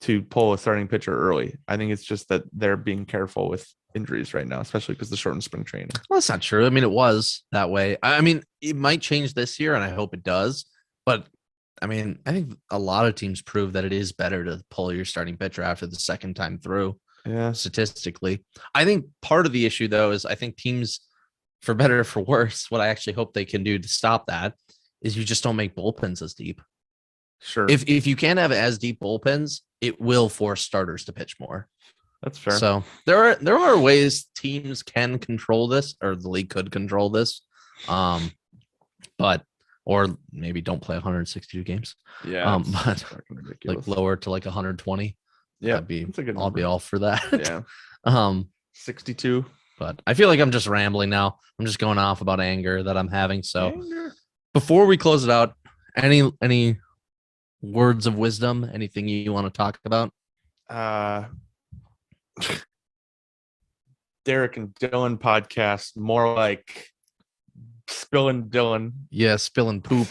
to pull a starting pitcher early. I think it's just that they're being careful with injuries right now, especially because the shortened spring training. Well, that's not true. I mean, it was that way. I mean, it might change this year, and I hope it does. But I mean, I think a lot of teams prove that it is better to pull your starting pitcher after the second time through. Yeah, statistically. I think part of the issue, though, is I think teams, for better or for worse, what I actually hope they can do to stop that is you just don't make bullpens as deep. Sure. If you can't have as deep bullpens, it will force starters to pitch more. That's fair. So there are ways teams can control this, or the league could control this. But or maybe don't play 162 games. Yeah. But like lower to like 120. Yeah. I'll be all for that. Yeah. 62. But I feel like I'm just rambling now. I'm just going off about anger that I'm having. So before we close it out, any words of wisdom, anything you want to talk about? Derek and Dylan podcast, more like spilling Dylan. Yeah, spilling poop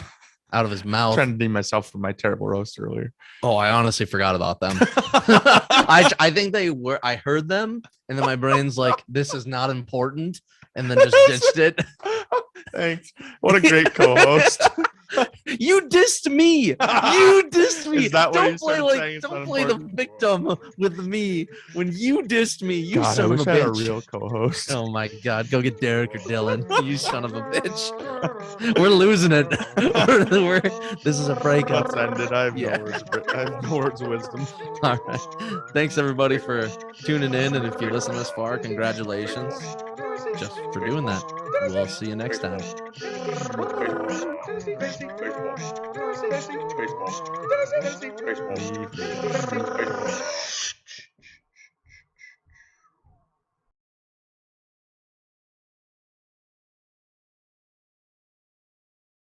out of his mouth. I'm trying to deem myself for my terrible roast earlier. Oh, I honestly forgot about them. I think they were. I heard them, and then my brain's like, "This is not important," and then just ditched it. Thanks. What a great co-host. You dissed me. You dissed me. Is that don't play the victim with me when you dissed me. You God, son I of wish a I had bitch. a real co-host. Oh my God. Go get Derek or Dylan. You son of a bitch. We're losing it. This is a breakup. Let's end it. I have no words of wisdom. All right. Thanks everybody for tuning in. And if you listen this far, congratulations just for doing that. We'll see you next time. Baseball.